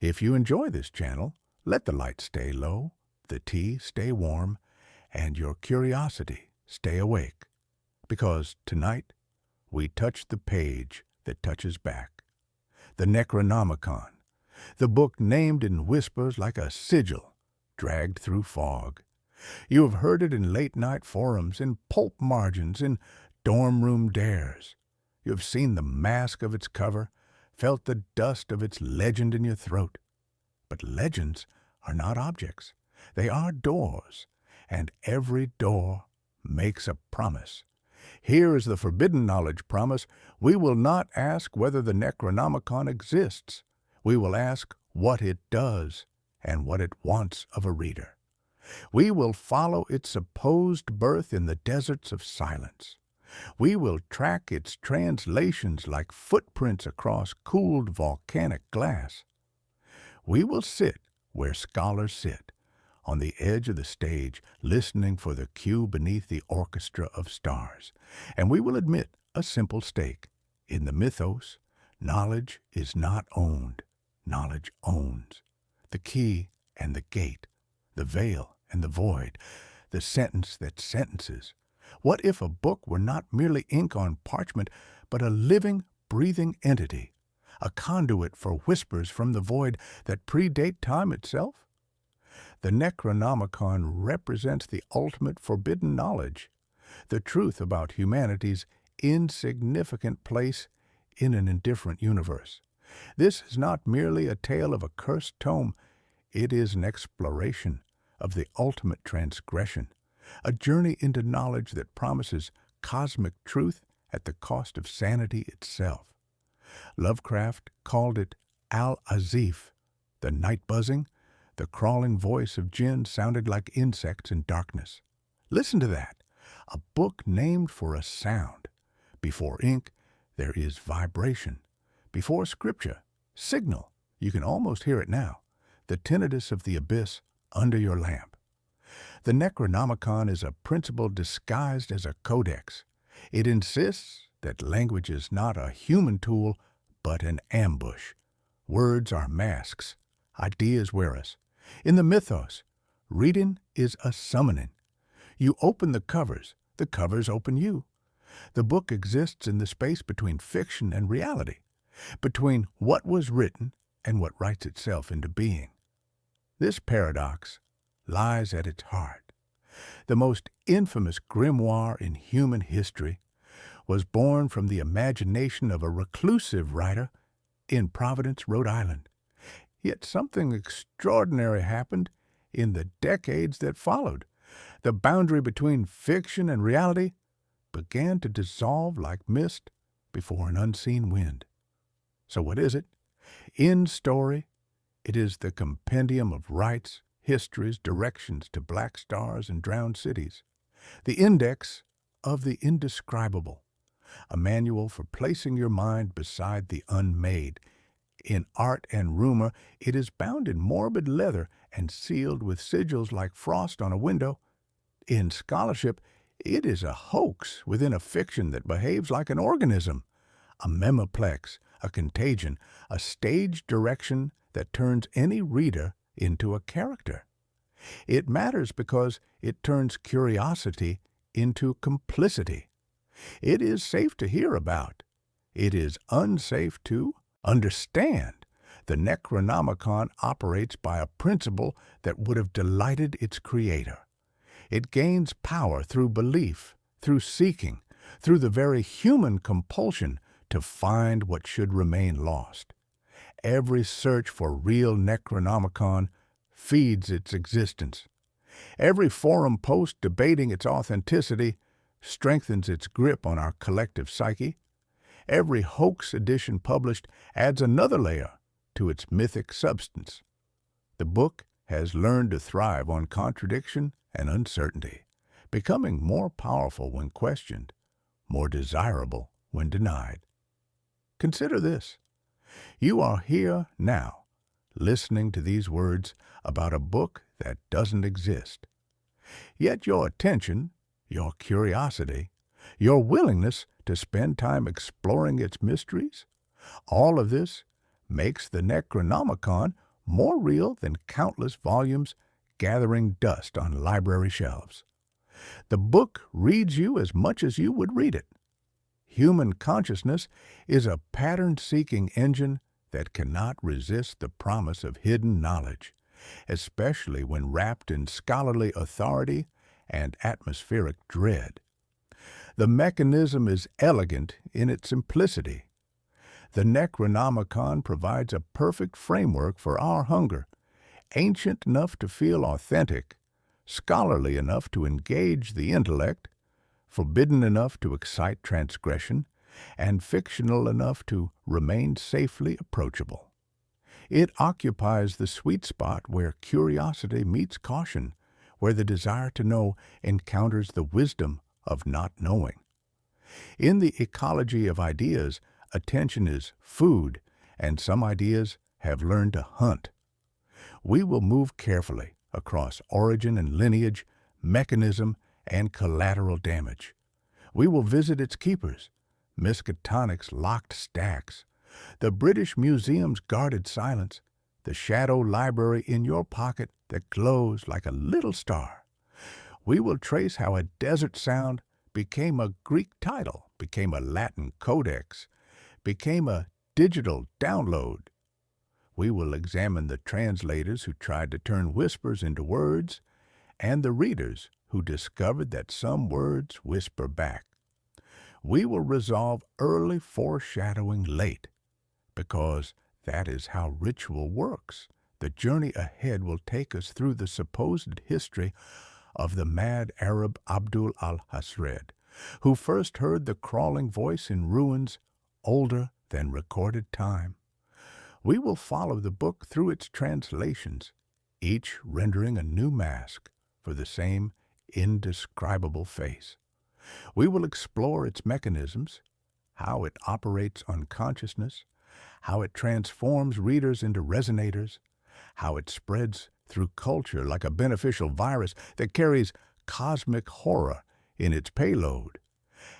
If you enjoy this channel, let the light stay low, the tea stay warm, and your curiosity stay awake. Because tonight, we touch the page that touches back. The Necronomicon, the book named in whispers like a sigil dragged through fog. You have heard it in late-night forums, in pulp margins, in dorm room dares. You have seen the mask of its cover, felt the dust of its legend in your throat. But legends are not objects. They are doors, and every door makes a promise. Here is the forbidden knowledge promise. We will not ask whether the Necronomicon exists. We will ask what it does and what it wants of a reader. We will follow its supposed birth in the deserts of silence. We will track its translations like footprints across cooled volcanic glass. We will sit where scholars sit, on the edge of the stage, listening for the cue beneath the orchestra of stars. And we will admit a simple stake. In the mythos, knowledge is not owned. Knowledge owns. The key and the gate, the veil and the void, the sentence that sentences. What if a book were not merely ink on parchment, but a living, breathing entity, a conduit for whispers from the void that predate time itself? The Necronomicon represents the ultimate forbidden knowledge, the truth about humanity's insignificant place in an indifferent universe. This is not merely a tale of a cursed tome. It is an exploration of the ultimate transgression, a journey into knowledge that promises cosmic truth at the cost of sanity itself. Lovecraft called it Al-Azif, the night buzzing. The crawling voice of jinn sounded like insects in darkness. Listen to that, a book named for a sound. Before ink, there is vibration. Before scripture, signal. You can almost hear it now, the tinnitus of the abyss under your lamp. The Necronomicon is a principle disguised as a codex. It insists that language is not a human tool, but an ambush. Words are masks. Ideas wear us. In the mythos, reading is a summoning. You open the covers open you. The book exists in the space between fiction and reality, between what was written and what writes itself into being. This paradox lies at its heart. The most infamous grimoire in human history was born from the imagination of a reclusive writer in Providence, Rhode Island. Yet something extraordinary happened in the decades that followed. The boundary between fiction and reality began to dissolve like mist before an unseen wind. So what is it? In story, it is the compendium of rites, histories, directions to black stars and drowned cities. The index of the indescribable, a manual for placing your mind beside the unmade. In art and rumor, it is bound in morbid leather and sealed with sigils like frost on a window. In scholarship, it is a hoax within a fiction that behaves like an organism, a memoplex, a contagion, a stage direction that turns any reader into a character. It matters because it turns curiosity into complicity. It is safe to hear about. It is unsafe to understand. The Necronomicon operates by a principle that would have delighted its creator. It gains power through belief, through seeking, through the very human compulsion to find what should remain lost. Every search for real Necronomicon feeds its existence. Every forum post debating its authenticity strengthens its grip on our collective psyche. Every hoax edition published adds another layer to its mythic substance. The book has learned to thrive on contradiction and uncertainty, becoming more powerful when questioned, more desirable when denied. Consider this. You are here now, listening to these words about a book that doesn't exist. Yet your attention, your curiosity, your willingness to spend time exploring its mysteries, all of this makes the Necronomicon more real than countless volumes gathering dust on library shelves. The book reads you as much as you would read it. Human consciousness is a pattern-seeking engine that cannot resist the promise of hidden knowledge, especially when wrapped in scholarly authority and atmospheric dread. The mechanism is elegant in its simplicity. The Necronomicon provides a perfect framework for our hunger, ancient enough to feel authentic, scholarly enough to engage the intellect, forbidden enough to excite transgression, and fictional enough to remain safely approachable. It occupies the sweet spot where curiosity meets caution, where the desire to know encounters the wisdom of not knowing. In the ecology of ideas, attention is food, and some ideas have learned to hunt. We will move carefully across origin and lineage, mechanism, and collateral damage. We will visit its keepers, Miskatonic's locked stacks, the British Museum's guarded silence, the shadow library in your pocket that glows like a little star. We will trace how a desert sound became a Greek title, became a Latin codex, became a digital download. We will examine the translators who tried to turn whispers into words, and the readers who discovered that some words whisper back. We will resolve early foreshadowing late, because that is how ritual works. The journey ahead will take us through the supposed history of the mad Arab Abdul Alhazred, who first heard the crawling voice in ruins older than recorded time. We will follow the book through its translations, each rendering a new mask for the same indescribable face. We will explore its mechanisms, how it operates on consciousness, how it transforms readers into resonators, how it spreads through culture like a beneficial virus that carries cosmic horror in its payload.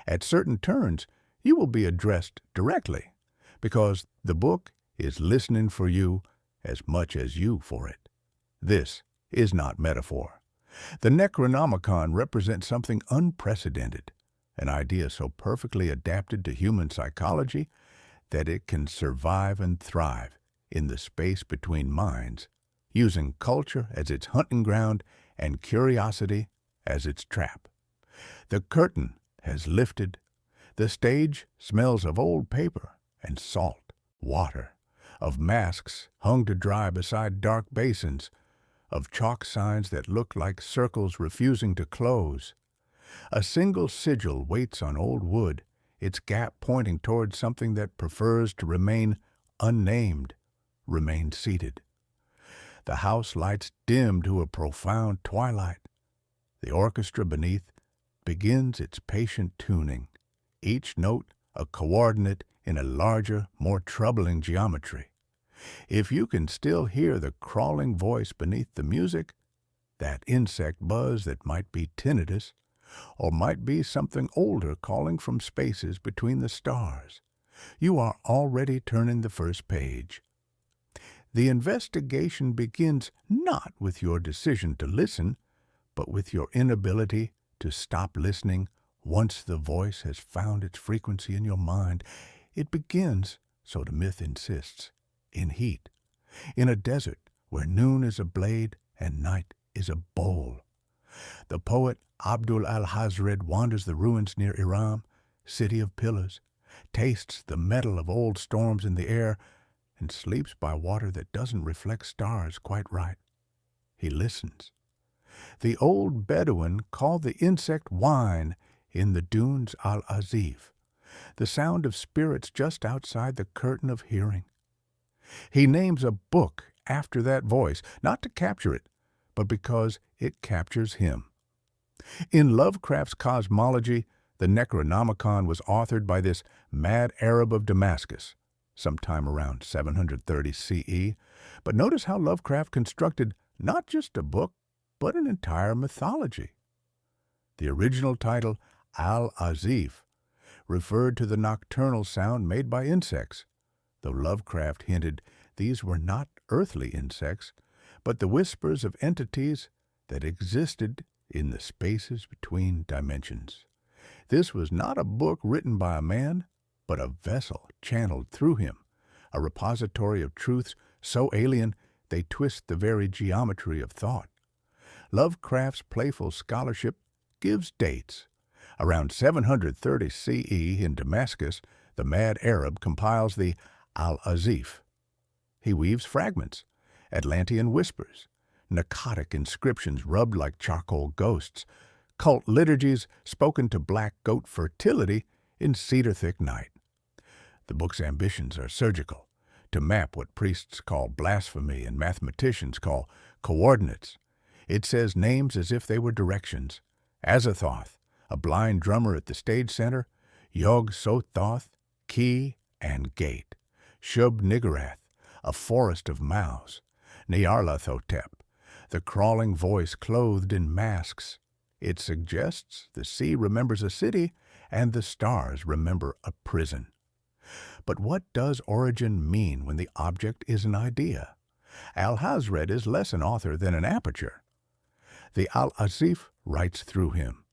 At certain turns, you will be addressed directly, because the book is listening for you as much as you for it. This is not metaphor. The Necronomicon represents something unprecedented, an idea so perfectly adapted to human psychology that it can survive and thrive in the space between minds, using culture as its hunting ground and curiosity as its trap. The curtain has lifted. The stage smells of old paper and salt, water, of masks hung to dry beside dark basins, of chalk signs that look like circles refusing to close. A single sigil waits on old wood, its gap pointing toward something that prefers to remain unnamed, remain seated. The house lights dim to a profound twilight. The orchestra beneath begins its patient tuning, each note a coordinate in a larger, more troubling geometry. If you can still hear the crawling voice beneath the music, that insect buzz that might be tinnitus, or might be something older calling from spaces between the stars, you are already turning the first page. The investigation begins not with your decision to listen, but with your inability to stop listening once the voice has found its frequency in your mind. It begins, so the myth insists, in heat, in a desert where noon is a blade and night is a bowl. The poet Abdul Alhazred wanders the ruins near Iram, city of pillars, tastes the metal of old storms in the air, and sleeps by water that doesn't reflect stars quite right. He listens. The old Bedouin called the insect wine in the dunes Al-Azif, the sound of spirits just outside the curtain of hearing. He names a book after that voice, not to capture it, but because it captures him. In Lovecraft's cosmology, the Necronomicon was authored by this mad Arab of Damascus, sometime around 730 CE. But notice how Lovecraft constructed not just a book, but an entire mythology. The original title, Al-Azif, referred to the nocturnal sound made by insects, though Lovecraft hinted these were not earthly insects, but the whispers of entities that existed in the spaces between dimensions. This was not a book written by a man, but a vessel channeled through him, a repository of truths so alien they twist the very geometry of thought. Lovecraft's playful scholarship gives dates. Around 730 CE in Damascus, the mad Arab compiles the Al-Azif. He weaves fragments, Atlantean whispers, narcotic inscriptions rubbed like charcoal ghosts, cult liturgies spoken to black goat fertility in cedar-thick night. The book's ambitions are surgical, to map what priests call blasphemy and mathematicians call coordinates. It says names as if they were directions. Azathoth, a blind drummer at the stage center, Yog-Sothoth, key and gate, Shub-Niggurath, a forest of mouths, Nyarlathotep, the crawling voice clothed in masks. It suggests the sea remembers a city and the stars remember a prison. But what does origin mean when the object is an idea? Alhazred is less an author than an aperture. The Al-Azif writes through him.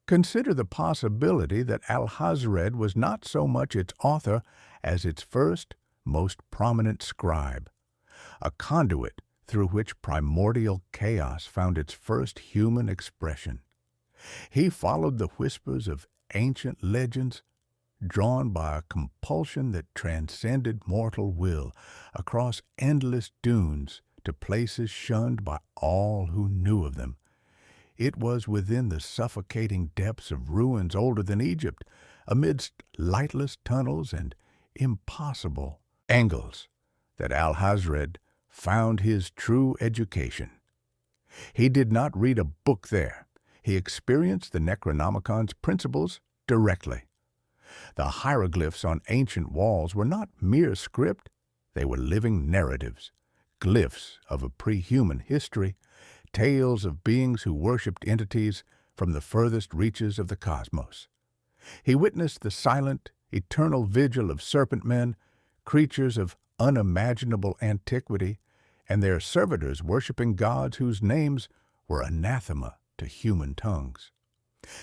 Consider the possibility that Alhazred was not so much its author as its first, most prominent scribe, a conduit through which primordial chaos found its first human expression. He followed the whispers of ancient legends, drawn by a compulsion that transcended mortal will, across endless dunes to places shunned by all who knew of them. It was within the suffocating depths of ruins older than Egypt, amidst lightless tunnels and impossible angles, that Alhazred found his true education. He did not read a book there. He experienced the Necronomicon's principles directly. The hieroglyphs on ancient walls were not mere script. They were living narratives, glyphs of a pre-human history, tales of beings who worshipped entities from the furthest reaches of the cosmos. He witnessed the silent, eternal vigil of serpent men, creatures of unimaginable antiquity, and their servitors worshipping gods whose names were anathema to human tongues.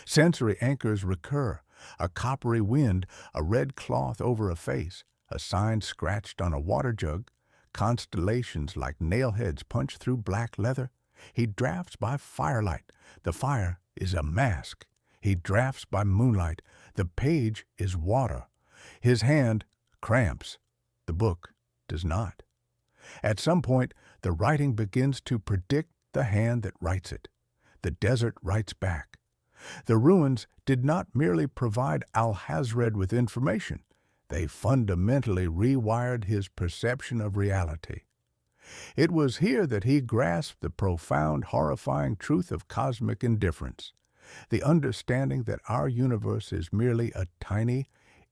Sensory anchors recur, a coppery wind, a red cloth over a face, a sign scratched on a water jug, constellations like nailheads punched through black leather. He drafts by firelight. The fire is a mask. He drafts by moonlight. The page is water. His hand cramps. The book does not. At some point, the writing begins to predict the hand that writes it. The desert writes back. The ruins did not merely provide Alhazred with information. They fundamentally rewired his perception of reality. It was here that he grasped the profound, horrifying truth of cosmic indifference, the understanding that our universe is merely a tiny,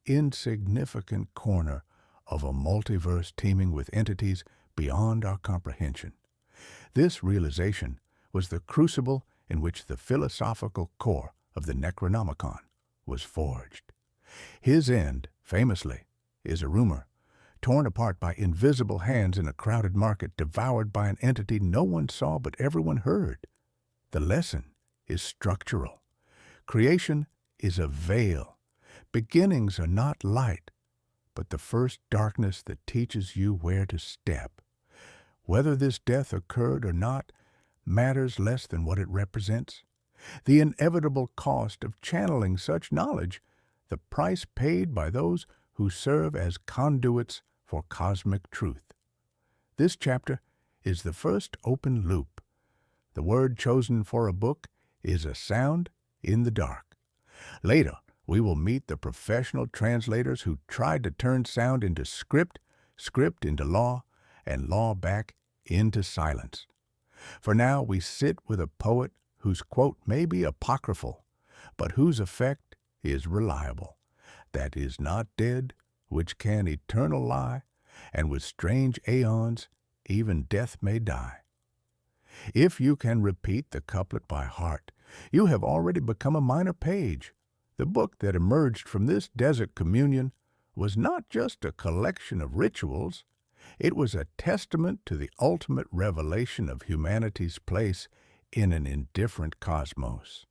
insignificant corner of a multiverse teeming with entities beyond our comprehension. This realization was the crucible in which the philosophical core of the Necronomicon was forged. His end, famously, is a rumor, torn apart by invisible hands in a crowded market, devoured by an entity no one saw but everyone heard. The lesson is structural. Creation is a veil. Beginnings are not light, but the first darkness that teaches you where to step. Whether this death occurred or not matters less than what it represents. The inevitable cost of channeling such knowledge, the price paid by those who serve as conduits for cosmic truth. This chapter is the first open loop. The word chosen for a book is a sound in the dark. Later, we will meet the professional translators who tried to turn sound into script, script into law, and law back into silence. For now, we sit with a poet whose quote may be apocryphal, but whose effect is reliable. That is not dead, which can eternal lie, and with strange aeons even death may die. If you can repeat the couplet by heart, you have already become a minor page. The book that emerged from this desert communion was not just a collection of rituals. It was a testament to the ultimate revelation of humanity's place in an indifferent cosmos.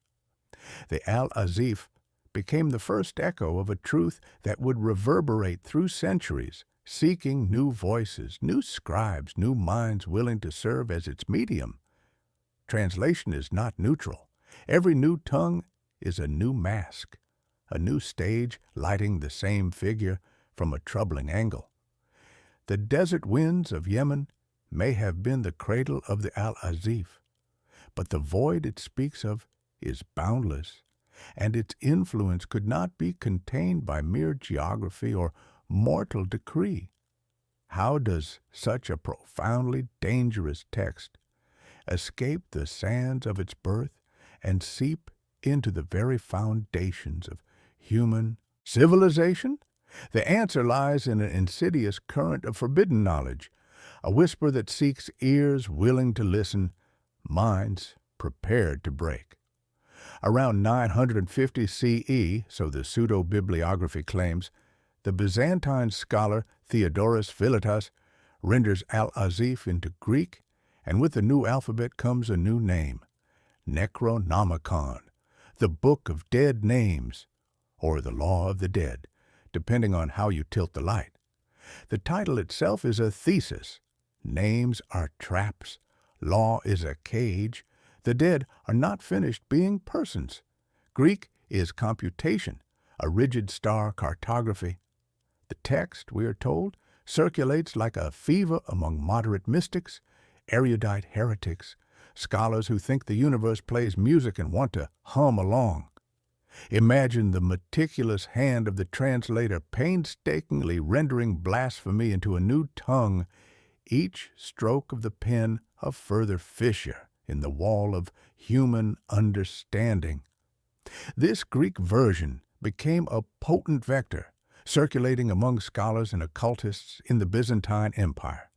The Al-Azif became the first echo of a truth that would reverberate through centuries, seeking new voices, new scribes, new minds willing to serve as its medium. Translation is not neutral. Every new tongue is a new mask, a new stage lighting the same figure from a troubling angle. The desert winds of Yemen may have been the cradle of the Al-Azif, but the void it speaks of is boundless, and its influence could not be contained by mere geography or mortal decree. How does such a profoundly dangerous text escape the sands of its birth and seep into the very foundations of human civilization? The answer lies in an insidious current of forbidden knowledge, a whisper that seeks ears willing to listen, minds prepared to break. Around 950 CE, so the pseudo-bibliography claims, the Byzantine scholar Theodorus Philetas renders Al-Azif into Greek, and with the new alphabet comes a new name, Necronomicon, the Book of Dead Names, or the Law of the Dead, depending on how you tilt the light. The title itself is a thesis. Names are traps. Law is a cage. The dead are not finished being persons. Greek is computation, a rigid star cartography. The text, we are told, circulates like a fever among moderate mystics, erudite heretics, scholars who think the universe plays music and want to hum along. Imagine the meticulous hand of the translator painstakingly rendering blasphemy into a new tongue, each stroke of the pen a further fissure in the wall of human understanding. This Greek version became a potent vector, circulating among scholars and occultists in the Byzantine Empire,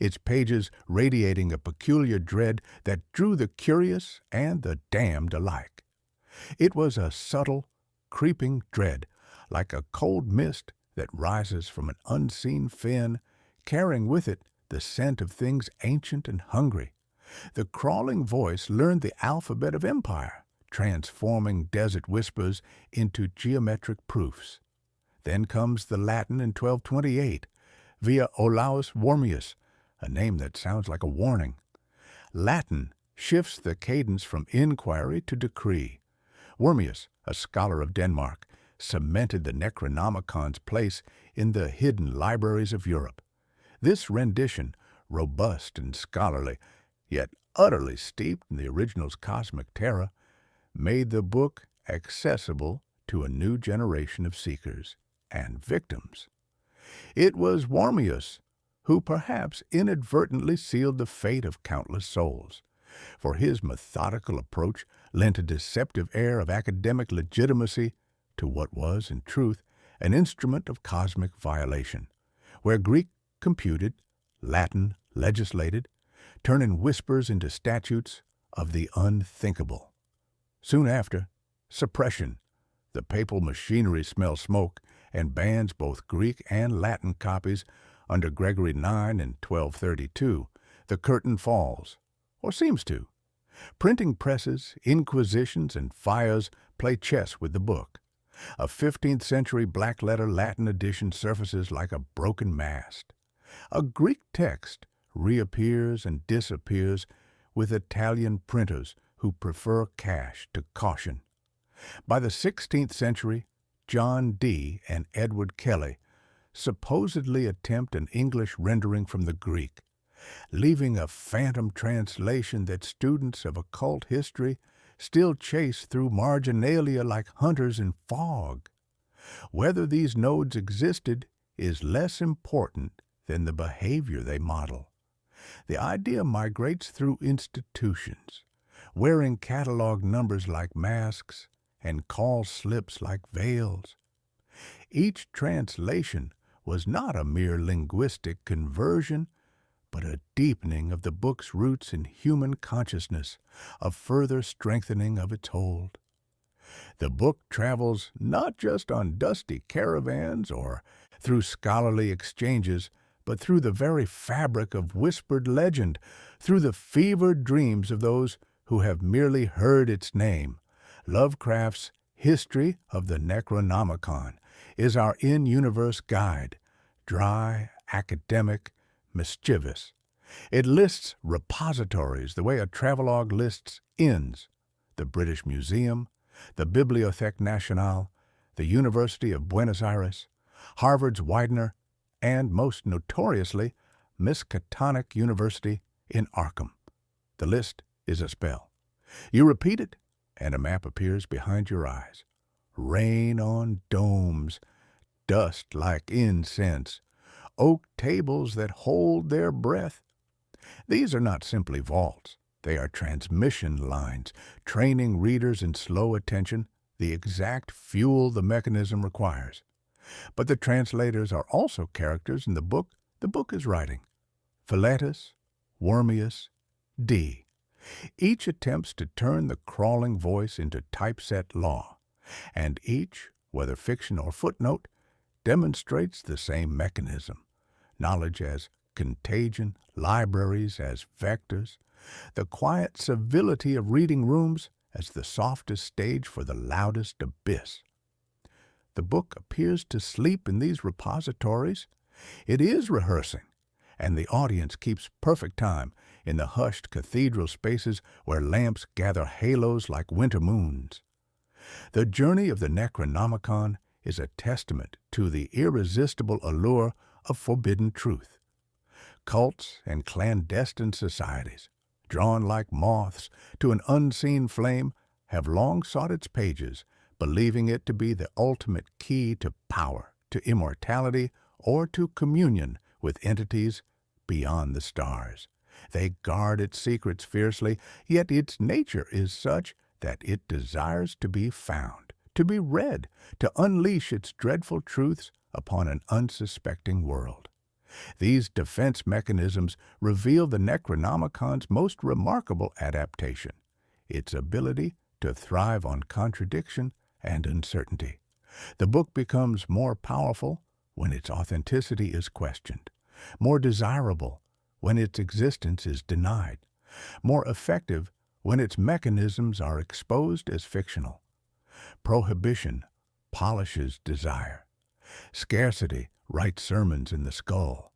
its pages radiating a peculiar dread that drew the curious and the damned alike. It was a subtle, creeping dread, like a cold mist that rises from an unseen fen, carrying with it the scent of things ancient and hungry. The crawling voice learned the alphabet of empire, transforming desert whispers into geometric proofs. Then comes the Latin in 1228, via Olaus Wormius, a name that sounds like a warning. Latin shifts the cadence from inquiry to decree. Wormius, a scholar of Denmark, cemented the Necronomicon's place in the hidden libraries of Europe. This rendition, robust and scholarly, yet utterly steeped in the original's cosmic terror, made the book accessible to a new generation of seekers and victims. It was Wormius who perhaps inadvertently sealed the fate of countless souls, for his methodical approach lent a deceptive air of academic legitimacy to what was, in truth, an instrument of cosmic violation, where Greek computed, Latin legislated, turning whispers into statutes of the unthinkable. Soon after, suppression. The papal machinery smells smoke and bans both Greek and Latin copies under Gregory IX in 1232. The curtain falls, or seems to. Printing presses, inquisitions, and fires play chess with the book. A 15th century black-letter Latin edition surfaces like a broken mast. A Greek text reappears and disappears with Italian printers who prefer cash to caution. By the 16th century, John Dee and Edward Kelly supposedly attempt an English rendering from the Greek, leaving a phantom translation that students of occult history still chase through marginalia like hunters in fog. Whether these nodes existed is less important than the behavior they model. The idea migrates through institutions, wearing catalog numbers like masks and call slips like veils. Each translation was not a mere linguistic conversion, but a deepening of the book's roots in human consciousness, a further strengthening of its hold. The book travels not just on dusty caravans or through scholarly exchanges, but through the very fabric of whispered legend, through the fevered dreams of those who have merely heard its name. Lovecraft's History of the Necronomicon is our in-universe guide, dry, academic, mischievous. It lists repositories the way a travelogue lists inns: the British Museum, the Bibliothèque Nationale, the University of Buenos Aires, Harvard's Widener, and most notoriously, Miskatonic University in Arkham. The list is a spell. You repeat it, and a map appears behind your eyes. Rain on domes, dust like incense, oak tables that hold their breath. These are not simply vaults. They are transmission lines, training readers in slow attention, the exact fuel the mechanism requires. But the translators are also characters in the book is writing. Philetus, Wormius, D. Each attempts to turn the crawling voice into typeset law, and each, whether fiction or footnote, demonstrates the same mechanism: knowledge as contagion, libraries as vectors, the quiet civility of reading rooms as the softest stage for the loudest abyss. The book appears to sleep in these repositories. It is rehearsing, and the audience keeps perfect time in the hushed cathedral spaces where lamps gather halos like winter moons. The journey of the Necronomicon is a testament to the irresistible allure of forbidden truth. Cults and clandestine societies, drawn like moths to an unseen flame, have long sought its pages, believing it to be the ultimate key to power, to immortality, or to communion with entities beyond the stars. They guard its secrets fiercely, yet its nature is such that it desires to be found, to be read, to unleash its dreadful truths upon an unsuspecting world. These defense mechanisms reveal the Necronomicon's most remarkable adaptation, its ability to thrive on contradiction and uncertainty. The book becomes more powerful when its authenticity is questioned, more desirable when its existence is denied, more effective when its mechanisms are exposed as fictional. Prohibition polishes desire. Scarcity writes sermons in the skull.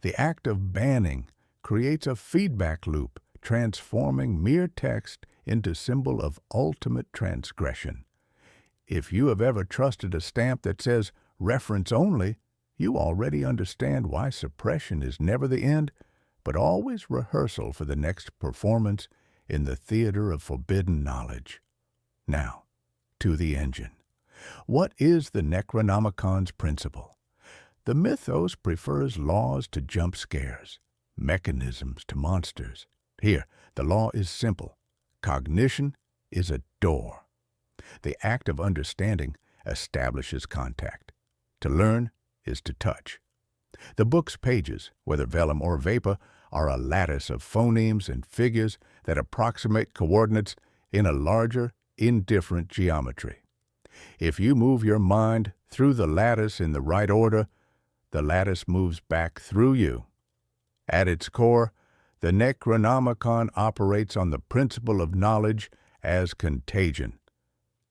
The act of banning creates a feedback loop, transforming mere text into symbol of ultimate transgression. If you have ever trusted a stamp that says reference only, you already understand why suppression is never the end, but always rehearsal for the next performance in the theater of forbidden knowledge. Now, to the engine. What is the Necronomicon's principle? The mythos prefers laws to jump scares, mechanisms to monsters. Here, the law is simple. Cognition is a door. The act of understanding establishes contact. To learn is to touch. The book's pages, whether vellum or vapor, are a lattice of phonemes and figures that approximate coordinates in a larger, indifferent geometry. If you move your mind through the lattice in the right order, the lattice moves back through you. At its core, the Necronomicon operates on the principle of knowledge as contagion.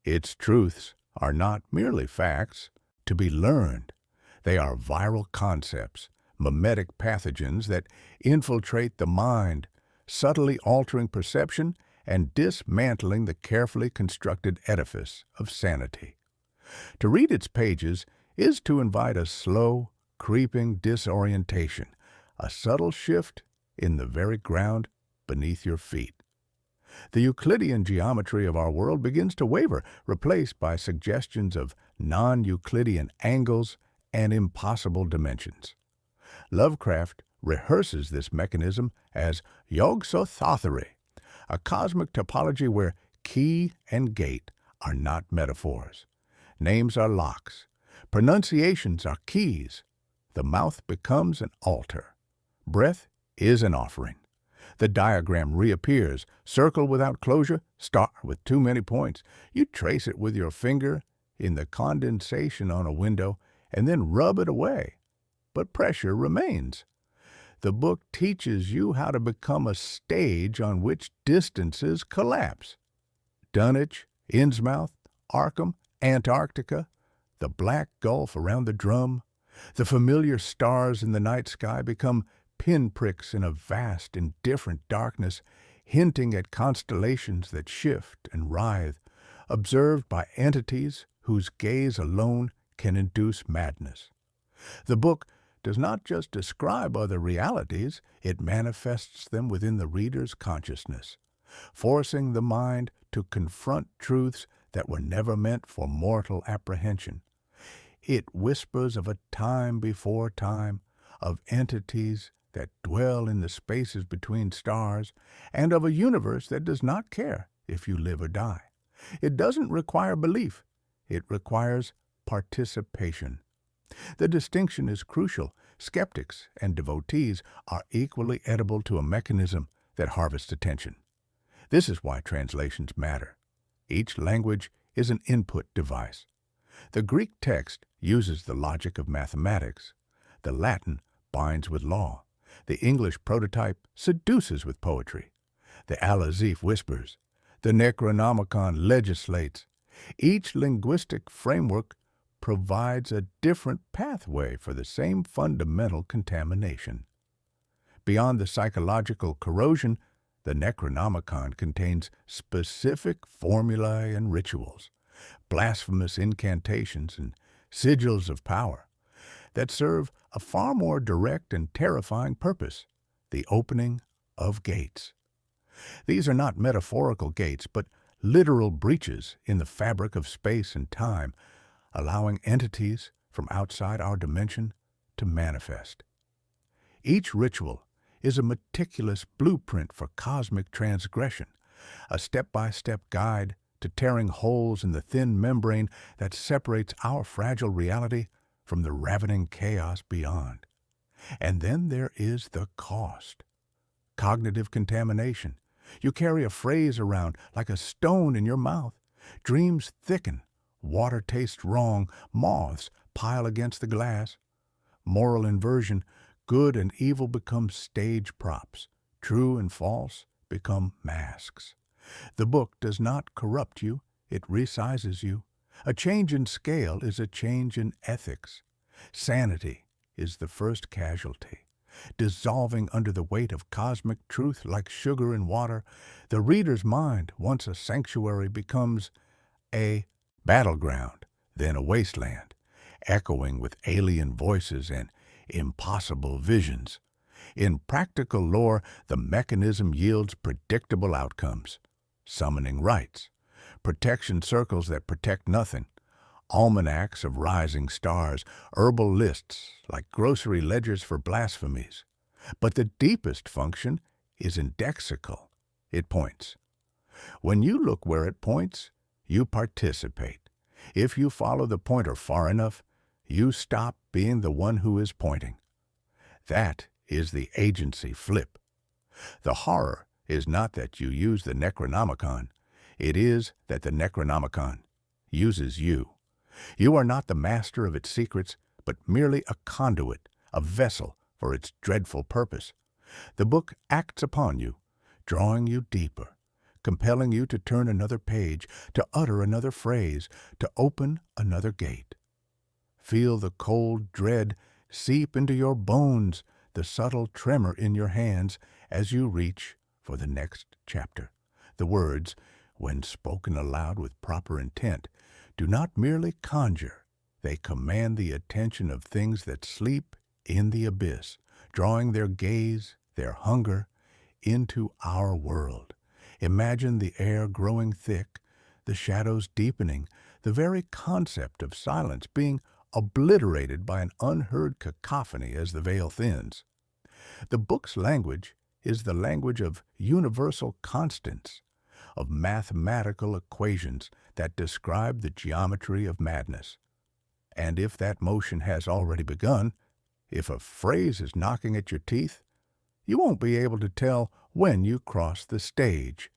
Its truths are not merely facts to be learned. They are viral concepts, mimetic pathogens that infiltrate the mind, subtly altering perception and dismantling the carefully constructed edifice of sanity. To read its pages is to invite a slow, creeping disorientation, a subtle shift in the very ground beneath your feet. The Euclidean geometry of our world begins to waver, replaced by suggestions of non-Euclidean angles and impossible dimensions. Lovecraft rehearses this mechanism as Yog-Sothothery, a cosmic topology where key and gate are not metaphors. Names are locks. Pronunciations are keys. The mouth becomes an altar. Breath is an offering. The diagram reappears, circle without closure, star with too many points. You trace it with your finger in the condensation on a window and then rub it away. but pressure remains. The book teaches you how to become a stage on which distances collapse. Dunwich, Innsmouth, Arkham, Antarctica, the black gulf around the drum, the familiar stars in the night sky become pinpricks in a vast, indifferent darkness, hinting at constellations that shift and writhe, observed by entities whose gaze alone can induce madness. The book does not just describe other realities, it manifests them within the reader's consciousness, forcing the mind to confront truths that were never meant for mortal apprehension. It whispers of a time before time, of entities that dwell in the spaces between stars, and of a universe that does not care if you live or die. It doesn't require belief. It requires participation. The distinction is crucial. Skeptics and devotees are equally edible to a mechanism that harvests attention. This is why translations matter. Each language is an input device. The Greek text uses the logic of mathematics. The Latin binds with law. The English prototype seduces with poetry. The Alhazred whispers. The Necronomicon legislates. Each linguistic framework provides a different pathway for the same fundamental contamination. Beyond the psychological corrosion, the Necronomicon contains specific formulae and rituals, blasphemous incantations and sigils of power that serve a far more direct and terrifying purpose, the opening of gates. These are not metaphorical gates, but literal breaches in the fabric of space and time, allowing entities from outside our dimension to manifest. Each ritual is a meticulous blueprint for cosmic transgression, a step-by-step guide to tearing holes in the thin membrane that separates our fragile reality from the ravening chaos beyond. And then there is the cost. Cognitive contamination. You carry a phrase around like a stone in your mouth. Dreams thicken. Water tastes wrong. Moths pile against the glass. Moral inversion. Good and evil become stage props. True and false become masks. The book does not corrupt you. It resizes you. A change in scale is a change in ethics. Sanity is the first casualty. Dissolving under the weight of cosmic truth like sugar in water, the reader's mind, once a sanctuary, becomes a battleground, then a wasteland, echoing with alien voices and impossible visions. In practical lore, the mechanism yields predictable outcomes. Summoning rites, protection circles that protect nothing, almanacs of rising stars, herbal lists like grocery ledgers for blasphemies. But the deepest function is indexical. It points. When you look where it points, you participate. If you follow the pointer far enough, you stop being the one who is pointing. That is the agency flip. The horror is not that you use the Necronomicon. It is that the Necronomicon uses you. You are not the master of its secrets, but merely a conduit, a vessel for its dreadful purpose. The book acts upon you, drawing you deeper, compelling you to turn another page, to utter another phrase, to open another gate. Feel the cold dread seep into your bones, the subtle tremor in your hands as you reach for the next chapter. The words, when spoken aloud with proper intent, do not merely conjure. They command the attention of things that sleep in the abyss, drawing their gaze, their hunger, into our world. Imagine the air growing thick, the shadows deepening, the very concept of silence being obliterated by an unheard cacophony as the veil thins. The book's language is the language of universal constants, of mathematical equations that describe the geometry of madness. And if that motion has already begun, if a phrase is knocking at your teeth, you won't be able to tell when you cross the stage.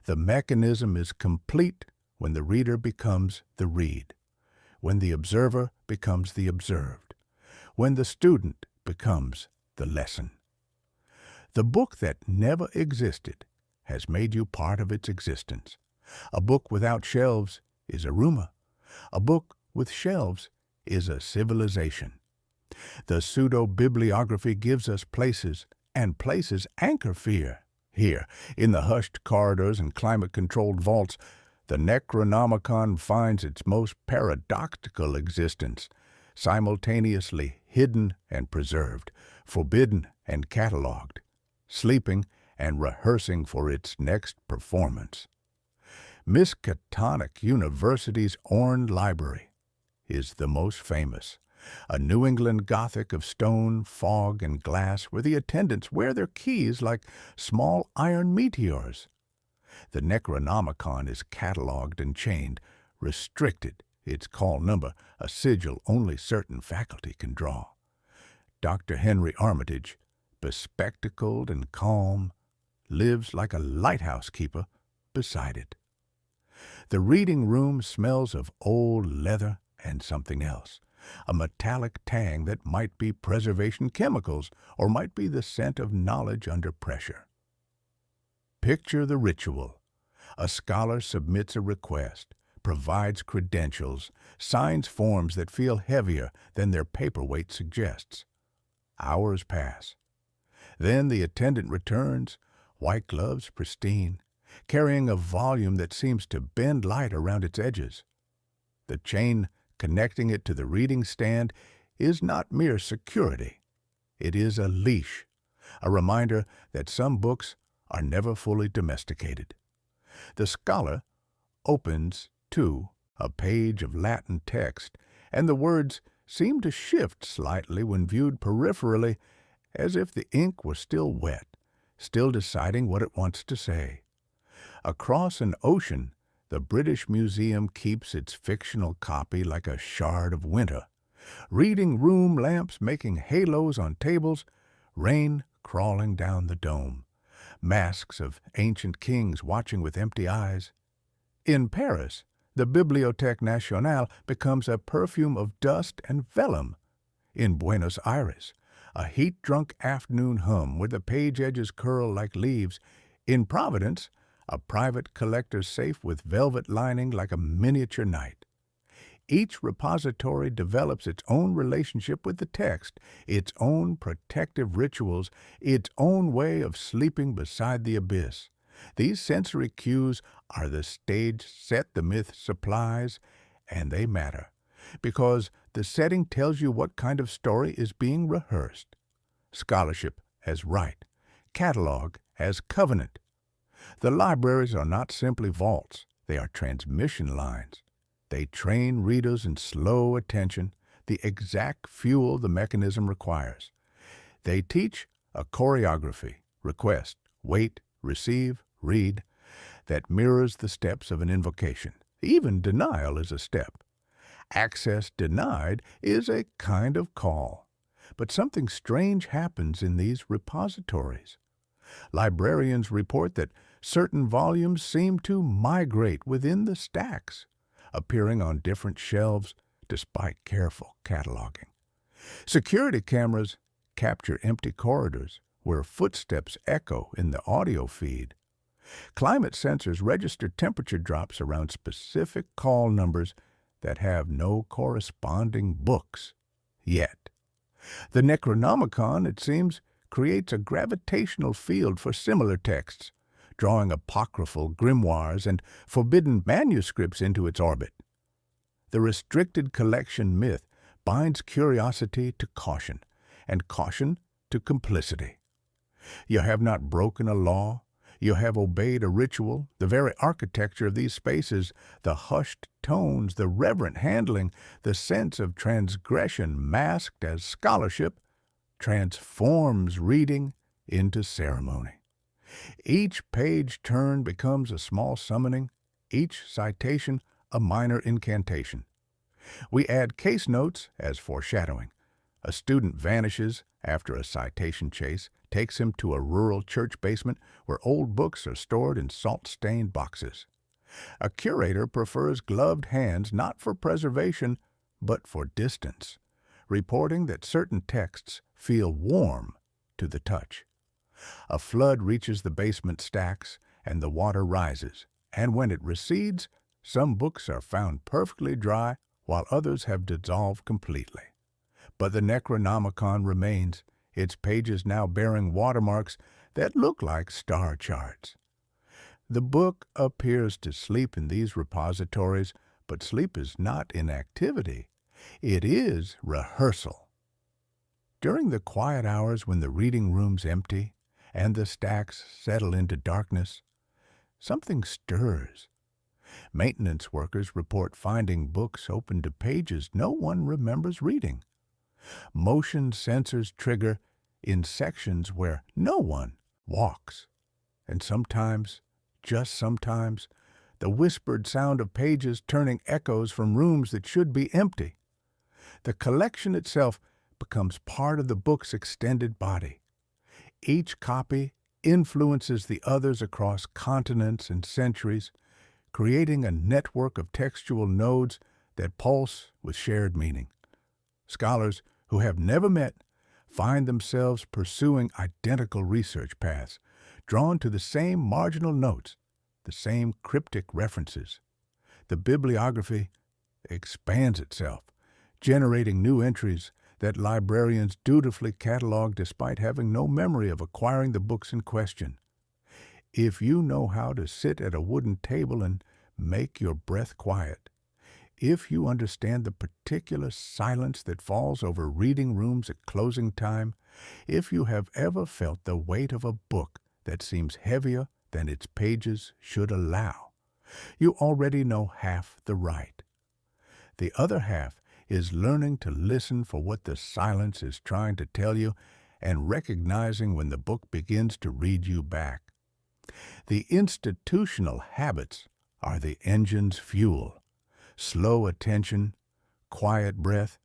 The mechanism is complete when the reader becomes the read, when the observer becomes the observed, when the student becomes the lesson. The book that never existed has made you part of its existence. A book without shelves is a rumor. A book with shelves is a civilization. The pseudo-bibliography gives us places, and places anchor fear. Here, in the hushed corridors and climate-controlled vaults, the Necronomicon finds its most paradoxical existence, simultaneously hidden and preserved, forbidden and catalogued, sleeping and rehearsing for its next performance. Miskatonic University's Orne Library is the most famous, a New England Gothic of stone, fog, and glass where the attendants wear their keys like small iron meteors. The Necronomicon is catalogued and chained, restricted, its call number, a sigil only certain faculty can draw. Dr. Henry Armitage, bespectacled and calm, lives like a lighthouse keeper beside it. The reading room smells of old leather and something else, a metallic tang that might be preservation chemicals or might be the scent of knowledge under pressure. Picture the ritual. A scholar submits a request, provides credentials, signs forms that feel heavier than their paperweight suggests. Hours pass. Then the attendant returns, white gloves pristine, carrying a volume that seems to bend light around its edges. The chain connecting it to the reading stand is not mere security. It is a leash, a reminder that some books are never fully domesticated. The scholar opens, too, a page of Latin text, and the words seem to shift slightly when viewed peripherally, as if the ink were still wet, still deciding what it wants to say. Across an ocean, the British Museum keeps its fictional copy like a shard of winter. Reading room lamps making halos on tables, rain crawling down the dome, masks of ancient kings watching with empty eyes. In Paris, the Bibliothèque Nationale becomes a perfume of dust and vellum. In Buenos Aires, a heat-drunk afternoon hum where the page edges curl like leaves. In Providence, a private collector's safe with velvet lining like a miniature knight. Each repository develops its own relationship with the text, its own protective rituals, its own way of sleeping beside the abyss. These sensory cues are the stage set the myth supplies, and they matter, because the setting tells you what kind of story is being rehearsed. Scholarship as rite, catalog as covenant. The libraries are not simply vaults, they are transmission lines. They train readers in slow attention, the exact fuel the mechanism requires. They teach a choreography, request, wait, receive, read, that mirrors the steps of an invocation. Even denial is a step. Access denied is a kind of call. But something strange happens in these repositories. Librarians report that certain volumes seem to migrate within the stacks, appearing on different shelves despite careful cataloging. Security cameras capture empty corridors where footsteps echo in the audio feed. Climate sensors register temperature drops around specific call numbers that have no corresponding books yet. The Necronomicon, it seems, creates a gravitational field for similar texts, drawing apocryphal grimoires and forbidden manuscripts into its orbit. The restricted collection myth binds curiosity to caution, and caution to complicity. You have not broken a law, you have obeyed a ritual. The very architecture of these spaces, the hushed tones, the reverent handling, the sense of transgression masked as scholarship, transforms reading into ceremony. Each page turn becomes a small summoning, each citation a minor incantation. We add case notes as foreshadowing. A student vanishes after a citation chase takes him to a rural church basement where old books are stored in salt-stained boxes. A curator prefers gloved hands not for preservation, but for distance, reporting that certain texts feel warm to the touch. A flood reaches the basement stacks and the water rises, and when it recedes, some books are found perfectly dry while others have dissolved completely. But the Necronomicon remains, its pages now bearing watermarks that look like star charts. The book appears to sleep in these repositories, but sleep is not inactivity. It is rehearsal. During the quiet hours when the reading room's empty and the stacks settle into darkness, something stirs. Maintenance workers report finding books open to pages no one remembers reading. Motion sensors trigger in sections where no one walks. And sometimes, just sometimes, the whispered sound of pages turning echoes from rooms that should be empty. The collection itself becomes part of the book's extended body. Each copy influences the others across continents and centuries, creating a network of textual nodes that pulse with shared meaning. Scholars who have never met find themselves pursuing identical research paths, drawn to the same marginal notes, the same cryptic references. The bibliography expands itself, generating new entries that librarians dutifully catalog despite having no memory of acquiring the books in question. If you know how to sit at a wooden table and make your breath quiet, if you understand the particular silence that falls over reading rooms at closing time, if you have ever felt the weight of a book that seems heavier than its pages should allow, you already know half the right. The other half is learning to listen for what the silence is trying to tell you and recognizing when the book begins to read you back. The institutional habits are the engine's fuel: slow attention, quiet breath,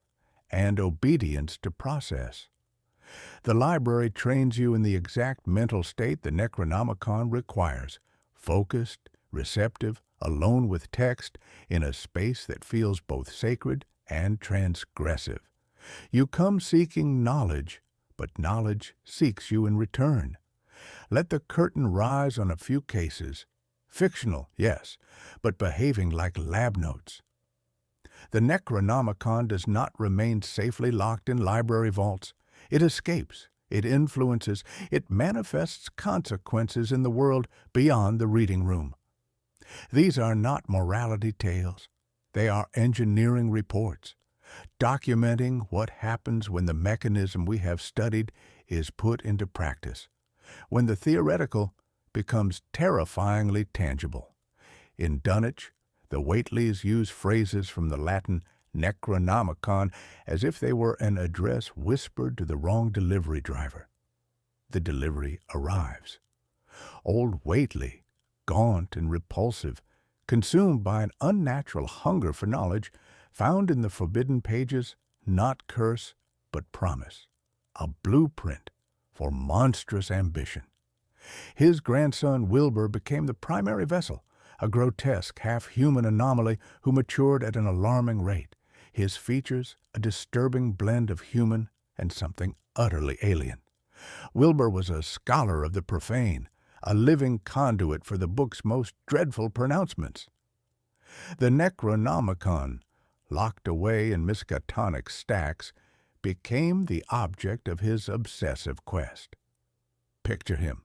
and obedience to process. The library trains you in the exact mental state the Necronomicon requires: focused, receptive, alone with text, in a space that feels both sacred and transgressive. You come seeking knowledge, but knowledge seeks you in return. Let the curtain rise on a few cases, fictional, yes, but behaving like lab notes. The Necronomicon does not remain safely locked in library vaults. It escapes, it influences, it manifests consequences in the world beyond the reading room. These are not morality tales. They are engineering reports, documenting what happens when the mechanism we have studied is put into practice, when the theoretical becomes terrifyingly tangible. In Dunwich, the Whateleys use phrases from the Latin Necronomicon as if they were an address whispered to the wrong delivery driver. The delivery arrives. Old Whateley, gaunt and repulsive, consumed by an unnatural hunger for knowledge, found in the forbidden pages not curse but promise, a blueprint for monstrous ambition. His grandson Wilbur became the primary vessel, a grotesque, half-human anomaly who matured at an alarming rate, his features a disturbing blend of human and something utterly alien. Wilbur was a scholar of the profane, a living conduit for the book's most dreadful pronouncements. The Necronomicon, locked away in Miskatonic stacks, became the object of his obsessive quest. Picture him,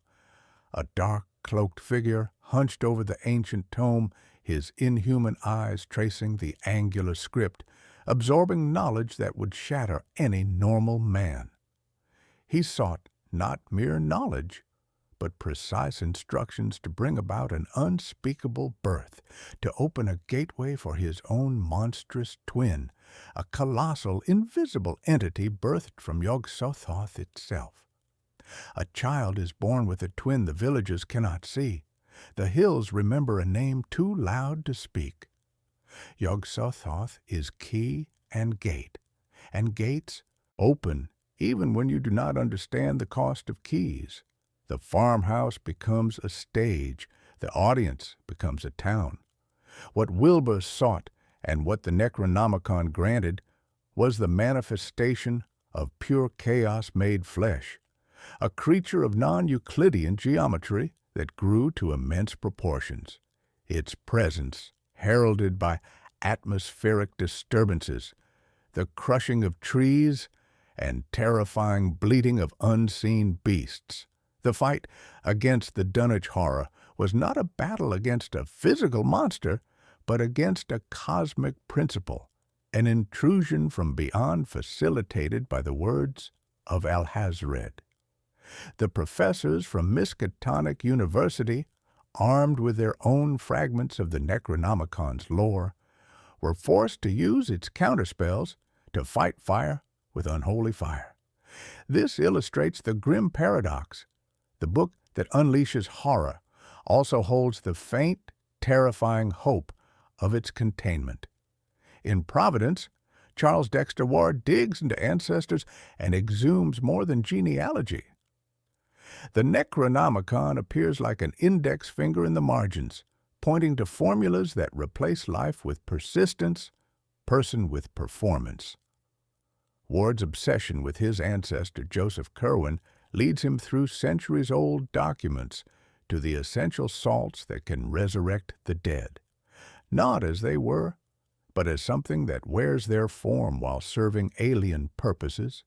a dark, cloaked figure hunched over the ancient tome, his inhuman eyes tracing the angular script, absorbing knowledge that would shatter any normal man. He sought not mere knowledge, but precise instructions to bring about an unspeakable birth, to open a gateway for his own monstrous twin, a colossal, invisible entity birthed from Yog-Sothoth itself. A child is born with a twin the villagers cannot see. The hills remember a name too loud to speak. Yog-Sothoth is key and gate, and gates open even when you do not understand the cost of keys. The farmhouse becomes a stage, the audience becomes a town. What Wilbur sought and what the Necronomicon granted was the manifestation of pure chaos made flesh, a creature of non-Euclidean geometry that grew to immense proportions, its presence heralded by atmospheric disturbances, the crushing of trees, and terrifying bleating of unseen beasts. The fight against the Dunwich Horror was not a battle against a physical monster, but against a cosmic principle, an intrusion from beyond facilitated by the words of Alhazred. The professors from Miskatonic University, armed with their own fragments of the Necronomicon's lore, were forced to use its counterspells to fight fire with unholy fire. This illustrates the grim paradox. The book that unleashes horror also holds the faint, terrifying hope of its containment. In Providence, Charles Dexter Ward digs into ancestors and exhumes more than genealogy. The Necronomicon appears like an index finger in the margins, pointing to formulas that replace life with persistence, person with performance. Ward's obsession with his ancestor Joseph Curwen leads him through centuries-old documents to the essential salts that can resurrect the dead, not as they were, but as something that wears their form while serving alien purposes.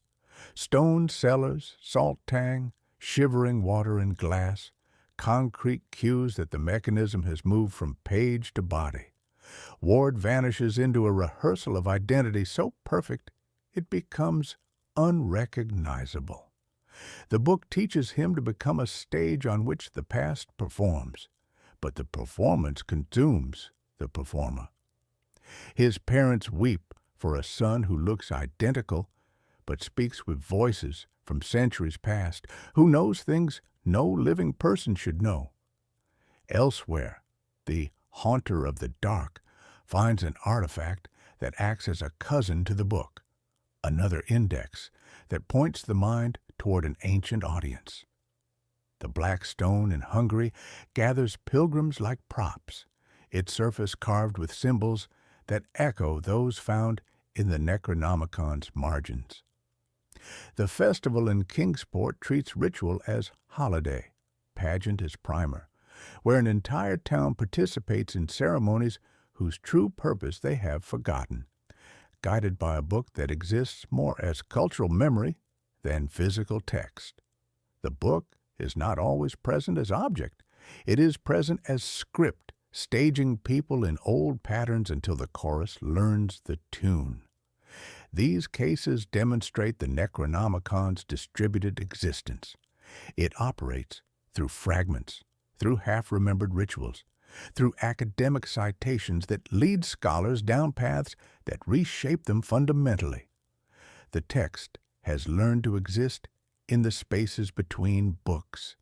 Stone cellars, salt tang, shivering water in glass, concrete cues that the mechanism has moved from page to body. Ward vanishes into a rehearsal of identity so perfect it becomes unrecognizable. The book teaches him to become a stage on which the past performs, but the performance consumes the performer. His parents weep for a son who looks identical but speaks with voices from centuries past, who knows things no living person should know. Elsewhere, the haunter of the dark finds an artifact that acts as a cousin to the book, another index that points the mind toward an ancient audience. The black stone in Hungary gathers pilgrims like props, its surface carved with symbols that echo those found in the Necronomicon's margins. The festival in Kingsport treats ritual as holiday, pageant as primer, where an entire town participates in ceremonies whose true purpose they have forgotten, guided by a book that exists more as cultural memory than physical text. The book is not always present as object. It is present as script, staging people in old patterns until the chorus learns the tune. These cases demonstrate the Necronomicon's distributed existence. It operates through fragments, through half-remembered rituals, through academic citations that lead scholars down paths that reshape them fundamentally. The text has learned to exist in the spaces between books,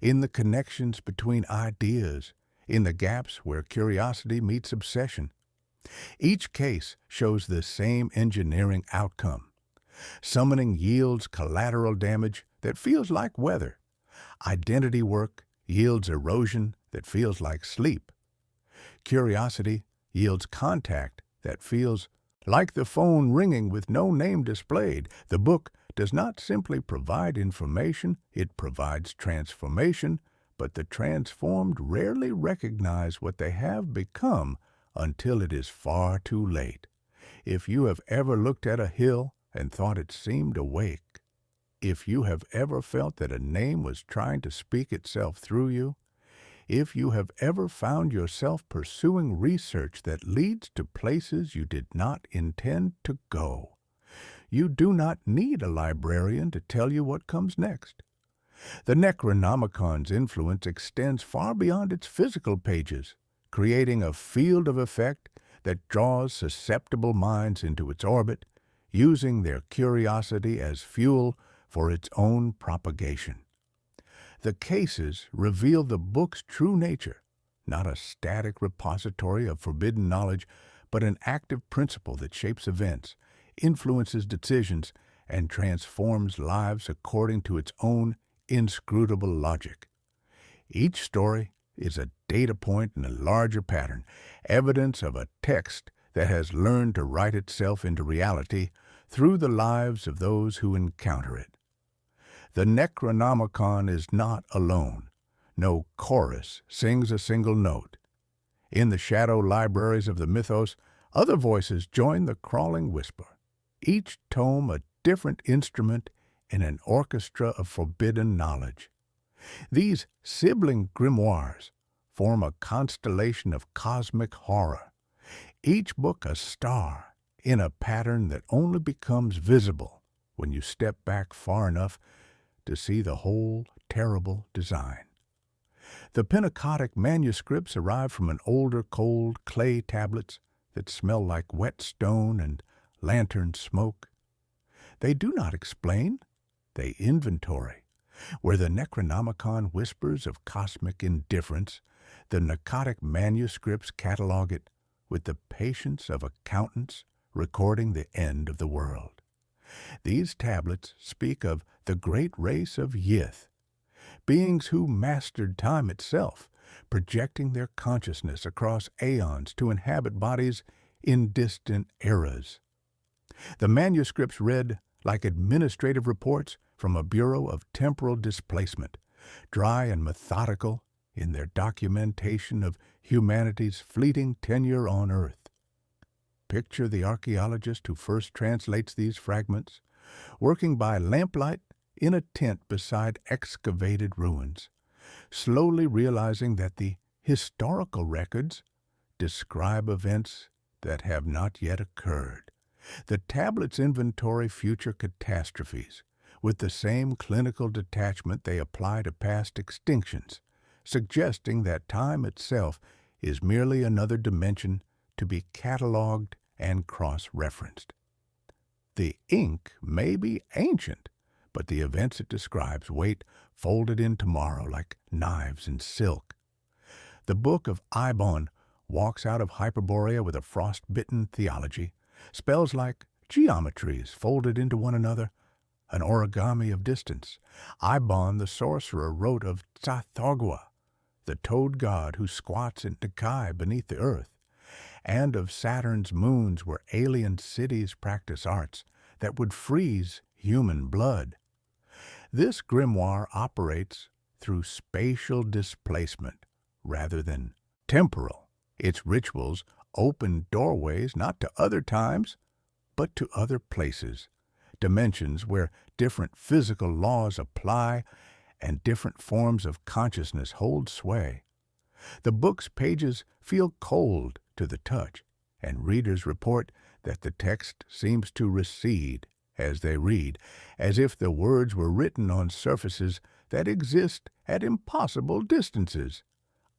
in the connections between ideas, in the gaps where curiosity meets obsession. Each case shows the same engineering outcome. Summoning yields collateral damage that feels like weather. Identity work yields erosion that feels like sleep. Curiosity yields contact that feels like the phone ringing with no name displayed. The book does not simply provide information, it provides transformation, but the transformed rarely recognize what they have become until it is far too late. If you have ever looked at a hill and thought it seemed awake, if you have ever felt that a name was trying to speak itself through you, if you have ever found yourself pursuing research that leads to places you did not intend to go, you do not need a librarian to tell you what comes next. The Necronomicon's influence extends far beyond its physical pages, creating a field of effect that draws susceptible minds into its orbit, using their curiosity as fuel for its own propagation. The cases reveal the book's true nature, not a static repository of forbidden knowledge, but an active principle that shapes events, influences decisions, and transforms lives according to its own inscrutable logic. Each story is a data point in a larger pattern, evidence of a text that has learned to write itself into reality through the lives of those who encounter it. The Necronomicon is not alone. No chorus sings a single note. In the shadow libraries of the mythos, other voices join the crawling whisper, each tome a different instrument in an orchestra of forbidden knowledge. These sibling grimoires form a constellation of cosmic horror, each book a star in a pattern that only becomes visible when you step back far enough to see the whole terrible design. The Pentecotic manuscripts arrive from an older cold clay tablets that smell like wet stone and lantern smoke. They do not explain, they inventory. Where the Necronomicon whispers of cosmic indifference, the Narcotic manuscripts catalog it with the patience of accountants recording the end of the world. These tablets speak of the great race of Yith, beings who mastered time itself, projecting their consciousness across aeons to inhabit bodies in distant eras. The manuscripts read like administrative reports from a Bureau of Temporal Displacement, dry and methodical in their documentation of humanity's fleeting tenure on Earth. Picture the archaeologist who first translates these fragments, working by lamplight in a tent beside excavated ruins, slowly realizing that the historical records describe events that have not yet occurred. The tablets inventory future catastrophes with the same clinical detachment they apply to past extinctions, suggesting that time itself is merely another dimension to be catalogued and cross-referenced. The ink may be ancient, but the events it describes wait folded in tomorrow like knives in silk. The Book of Ibon walks out of Hyperborea with a frost-bitten theology, spells like geometries folded into one another, an origami of distance. Ibon the sorcerer wrote of Tsathoggua, the toad god who squats in Nakai beneath the earth, and of Saturn's moons where alien cities practice arts that would freeze human blood. This grimoire operates through spatial displacement rather than temporal. Its rituals open doorways not to other times, but to other places, dimensions where different physical laws apply and different forms of consciousness hold sway. The book's pages feel cold to the touch, and readers report that the text seems to recede as they read, as if the words were written on surfaces that exist at impossible distances.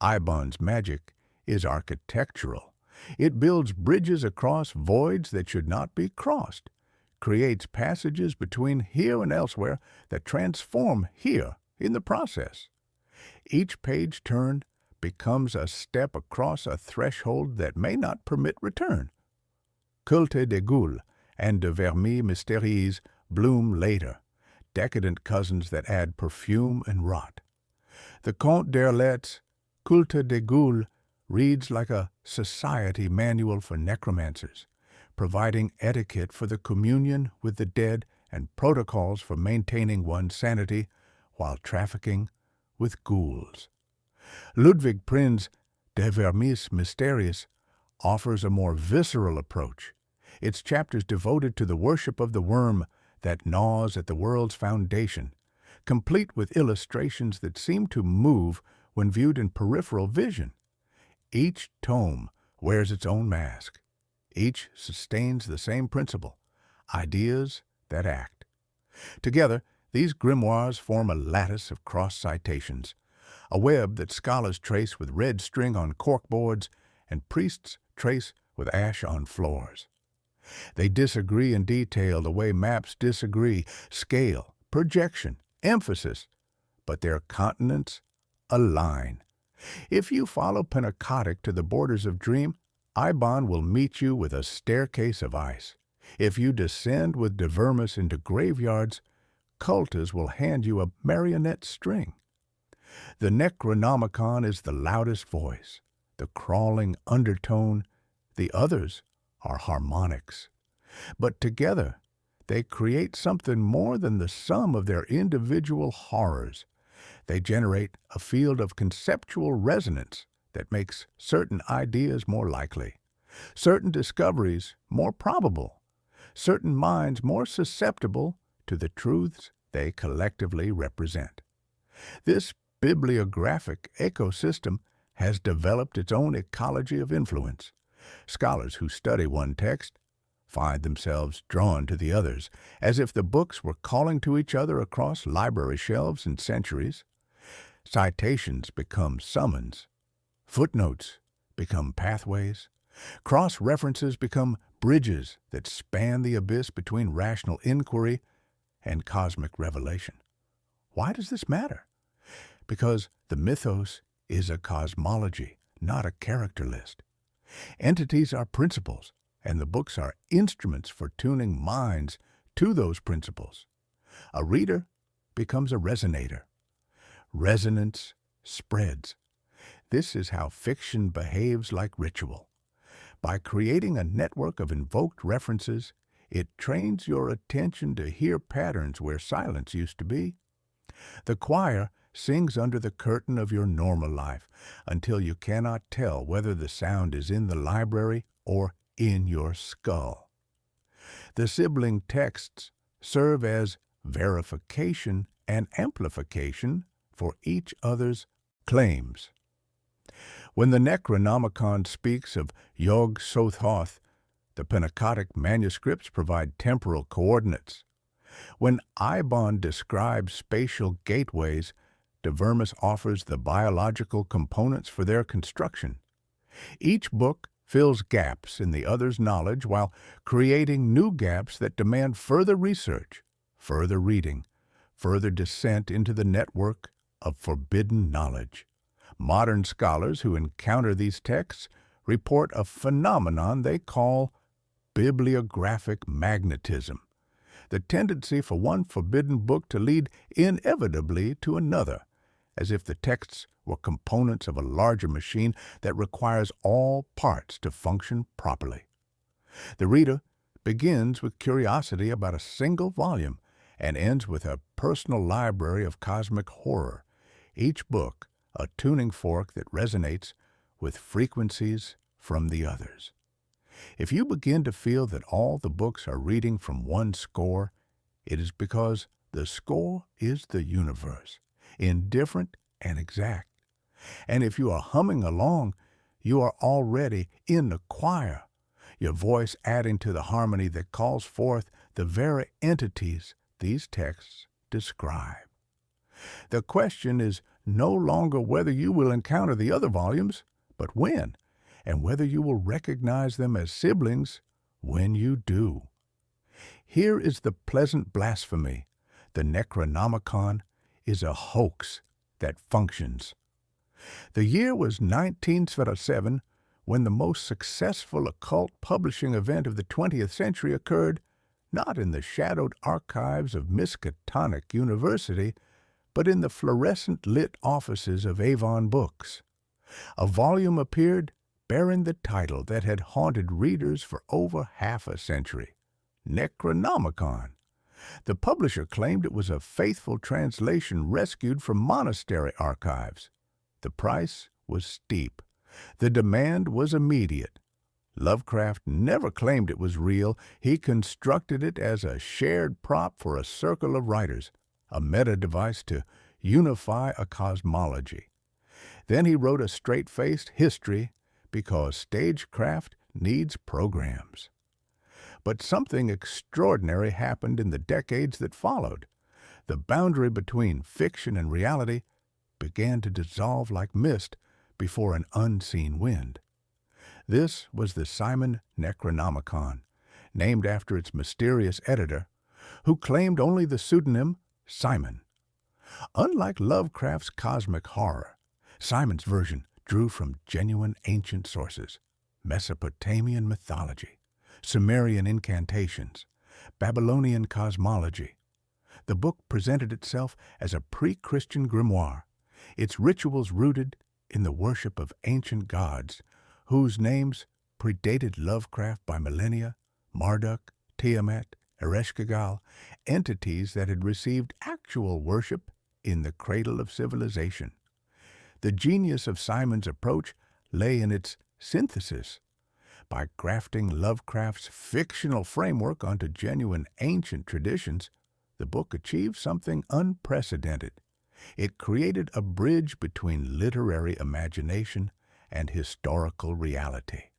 Ibon's magic is architectural. It builds bridges across voids that should not be crossed, creates passages between here and elsewhere that transform here in the process. Each page turn becomes a step across a threshold that may not permit return. Culte de Goules and de Vermis Mystéries bloom later, decadent cousins that add perfume and rot. The Comte d'Erlet's Culte de Goules reads like a society manual for necromancers, providing etiquette for the communion with the dead and protocols for maintaining one's sanity while trafficking with ghouls. Ludwig Prinz de Vermis Mysterious offers a more visceral approach, its chapters devoted to the worship of the worm that gnaws at the world's foundation, complete with illustrations that seem to move when viewed in peripheral vision. Each tome wears its own mask. Each sustains the same principle, ideas that act. Together, these grimoires form a lattice of cross-citations, a web that scholars trace with red string on corkboards and priests trace with ash on floors. They disagree in detail the way maps disagree, scale, projection, emphasis, but their continents align. If you follow Pentecotic to the borders of dream, Ibon will meet you with a staircase of ice. If you descend with de Vermis into graveyards, Cultus will hand you a marionette string. The Necronomicon is the loudest voice, the crawling undertone. The others are harmonics. But together, they create something more than the sum of their individual horrors. They generate a field of conceptual resonance that makes certain ideas more likely, certain discoveries more probable, certain minds more susceptible to the truths they collectively represent. This bibliographic ecosystem has developed its own ecology of influence. Scholars who study one text find themselves drawn to the others, as if the books were calling to each other across library shelves and centuries. Citations become summons. Footnotes become pathways. Cross-references become bridges that span the abyss between rational inquiry and cosmic revelation. Why does this matter? Because the mythos is a cosmology, not a character list. Entities are principles, and the books are instruments for tuning minds to those principles. A reader becomes a resonator. Resonance spreads. This is how fiction behaves like ritual. By creating a network of invoked references, it trains your attention to hear patterns where silence used to be. The choir sings under the curtain of your normal life until you cannot tell whether the sound is in the library or in your skull. The sibling texts serve as verification and amplification for each other's claims. When the Necronomicon speaks of Yog Sothoth, the Pentateuch manuscripts provide temporal coordinates. When Ibon describes spatial gateways, De Vermis offers the biological components for their construction. Each book fills gaps in the other's knowledge while creating new gaps that demand further research, further reading, further descent into the network of forbidden knowledge. Modern scholars who encounter these texts report a phenomenon they call bibliographic magnetism, the tendency for one forbidden book to lead inevitably to another, as if the texts were components of a larger machine that requires all parts to function properly. The reader begins with curiosity about a single volume and ends with a personal library of cosmic horror, each book a tuning fork that resonates with frequencies from the others. If you begin to feel that all the books are reading from one score, it is because the score is the universe, indifferent and exact. And if you are humming along, you are already in the choir, your voice adding to the harmony that calls forth the very entities these texts describe. The question is no longer whether you will encounter the other volumes, but when, and whether you will recognize them as siblings when you do. Here is the pleasant blasphemy. The Necronomicon is a hoax that functions. The year was 1907 when the most successful occult publishing event of the 20th century occurred, not in the shadowed archives of Miskatonic University, but in the fluorescent-lit offices of Avon Books. A volume appeared bearing the title that had haunted readers for over half a century, Necronomicon. The publisher claimed it was a faithful translation rescued from monastery archives. The price was steep. The demand was immediate. Lovecraft never claimed it was real. He constructed it as a shared prop for a circle of writers, a meta-device to unify a cosmology. Then he wrote a straight-faced history because stagecraft needs programs. But something extraordinary happened in the decades that followed. The boundary between fiction and reality began to dissolve like mist before an unseen wind. This was the Simon Necronomicon, named after its mysterious editor, who claimed only the pseudonym Simon. Unlike Lovecraft's cosmic horror, Simon's version drew from genuine ancient sources, Mesopotamian mythology, Sumerian incantations, Babylonian cosmology. The book presented itself as a pre-Christian grimoire, its rituals rooted in the worship of ancient gods, whose names predated Lovecraft by millennia: Marduk, Tiamat, Ereshkigal, entities that had received actual worship in the cradle of civilization. The genius of Simon's approach lay in its synthesis. By grafting Lovecraft's fictional framework onto genuine ancient traditions, the book achieved something unprecedented. It created a bridge between literary imagination and historical reality.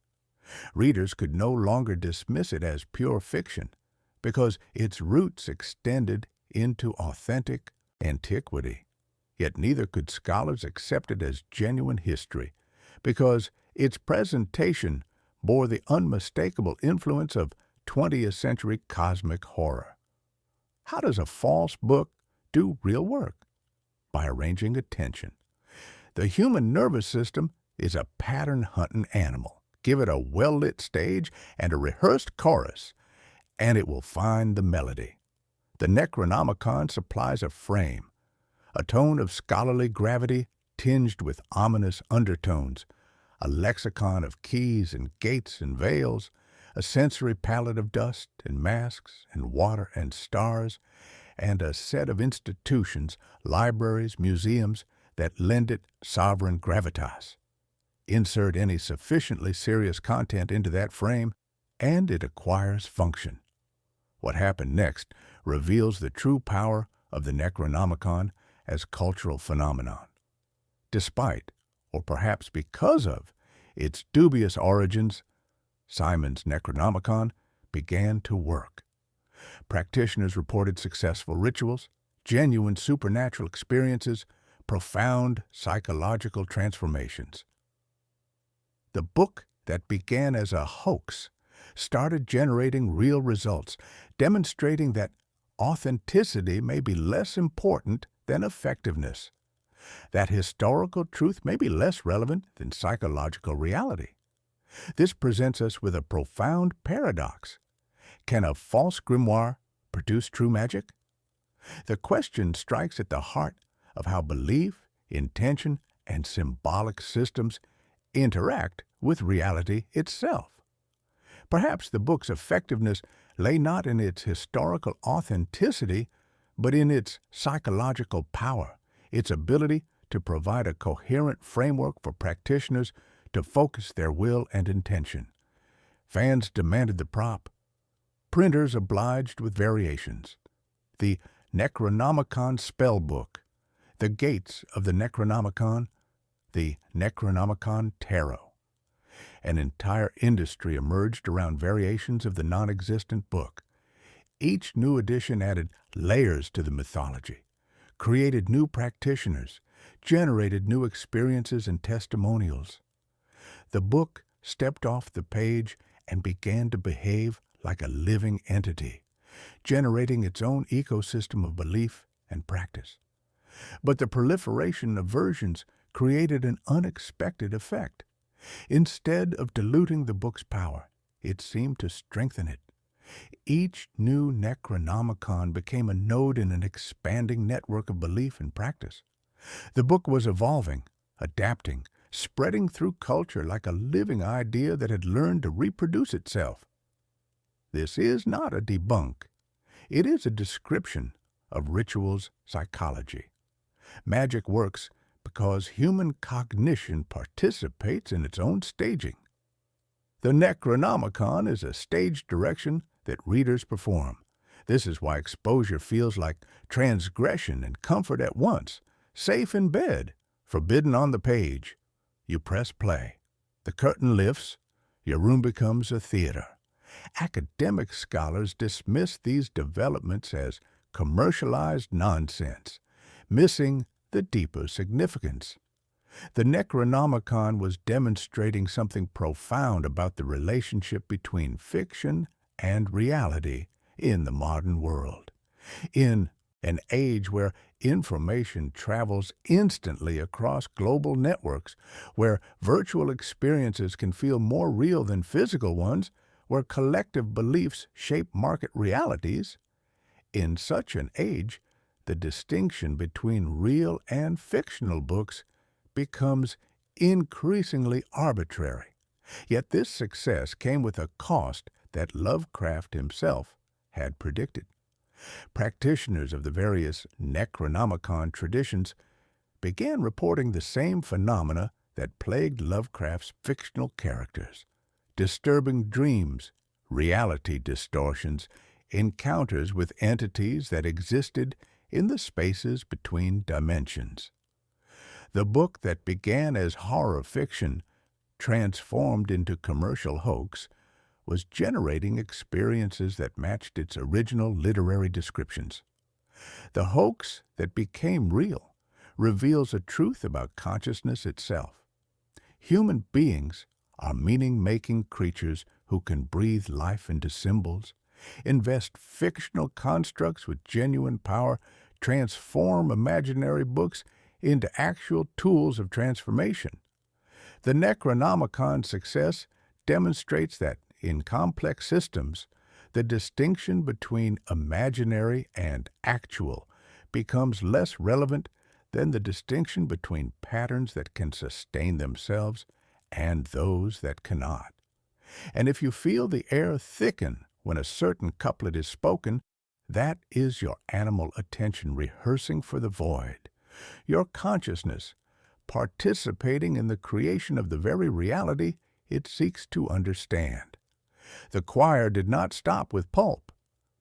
Readers could no longer dismiss it as pure fiction, because its roots extended into authentic antiquity. Yet neither could scholars accept it as genuine history, because its presentation bore the unmistakable influence of 20th century cosmic horror. How does a false book do real work? By arranging attention. The human nervous system is a pattern-hunting animal. Give it a well-lit stage and a rehearsed chorus, and it will find the melody. The Necronomicon supplies a frame, a tone of scholarly gravity tinged with ominous undertones, a lexicon of keys and gates and veils, a sensory palette of dust and masks and water and stars, and a set of institutions, libraries, museums, that lend it sovereign gravitas. Insert any sufficiently serious content into that frame, and it acquires function. What happened next reveals the true power of the Necronomicon as cultural phenomenon. Despite, or perhaps because of, its dubious origins, Simon's Necronomicon began to work. Practitioners reported successful rituals, genuine supernatural experiences, profound psychological transformations. The book that began as a hoax started generating real results, demonstrating that authenticity may be less important than effectiveness, that historical truth may be less relevant than psychological reality. This presents us with a profound paradox. Can a false grimoire produce true magic? The question strikes at the heart of how belief, intention, and symbolic systems interact with reality itself. Perhaps the book's effectiveness lay not in its historical authenticity, but in its psychological power, its ability to provide a coherent framework for practitioners to focus their will and intention. Fans demanded the prop. Printers obliged with variations. The Necronomicon Spellbook, the Gates of the Necronomicon, the Necronomicon Tarot. An entire industry emerged around variations of the non-existent book. Each new edition added layers to the mythology, created new practitioners, generated new experiences and testimonials. The book stepped off the page and began to behave like a living entity, generating its own ecosystem of belief and practice. But the proliferation of versions created an unexpected effect. Instead of diluting the book's power, it seemed to strengthen it. Each new Necronomicon became a node in an expanding network of belief and practice. The book was evolving, adapting, spreading through culture like a living idea that had learned to reproduce itself. This is not a debunk. It is a description of ritual's psychology. Magic works because human cognition participates in its own staging. The Necronomicon is a stage direction that readers perform. This is why exposure feels like transgression and comfort at once, safe in bed, forbidden on the page. You press play. The curtain lifts. Your room becomes a theater. Academic scholars dismiss these developments as commercialized nonsense, missing the deeper significance. The Necronomicon was demonstrating something profound about the relationship between fiction and reality in the modern world. In an age where information travels instantly across global networks, where virtual experiences can feel more real than physical ones, where collective beliefs shape market realities, in such an age, the distinction between real and fictional books becomes increasingly arbitrary. Yet this success came with a cost that Lovecraft himself had predicted. Practitioners of the various Necronomicon traditions began reporting the same phenomena that plagued Lovecraft's fictional characters: disturbing dreams, reality distortions, encounters with entities that existed in the spaces between dimensions. The book that began as horror fiction, transformed into commercial hoax, was generating experiences that matched its original literary descriptions. The hoax that became real reveals a truth about consciousness itself. Human beings are meaning-making creatures who can breathe life into symbols, invest fictional constructs with genuine power, transform imaginary books into actual tools of transformation. The Necronomicon's success demonstrates that, in complex systems, the distinction between imaginary and actual becomes less relevant than the distinction between patterns that can sustain themselves and those that cannot. And if you feel the air thicken when a certain couplet is spoken, that is your animal attention rehearsing for the void, your consciousness participating in the creation of the very reality it seeks to understand. The choir did not stop with pulp.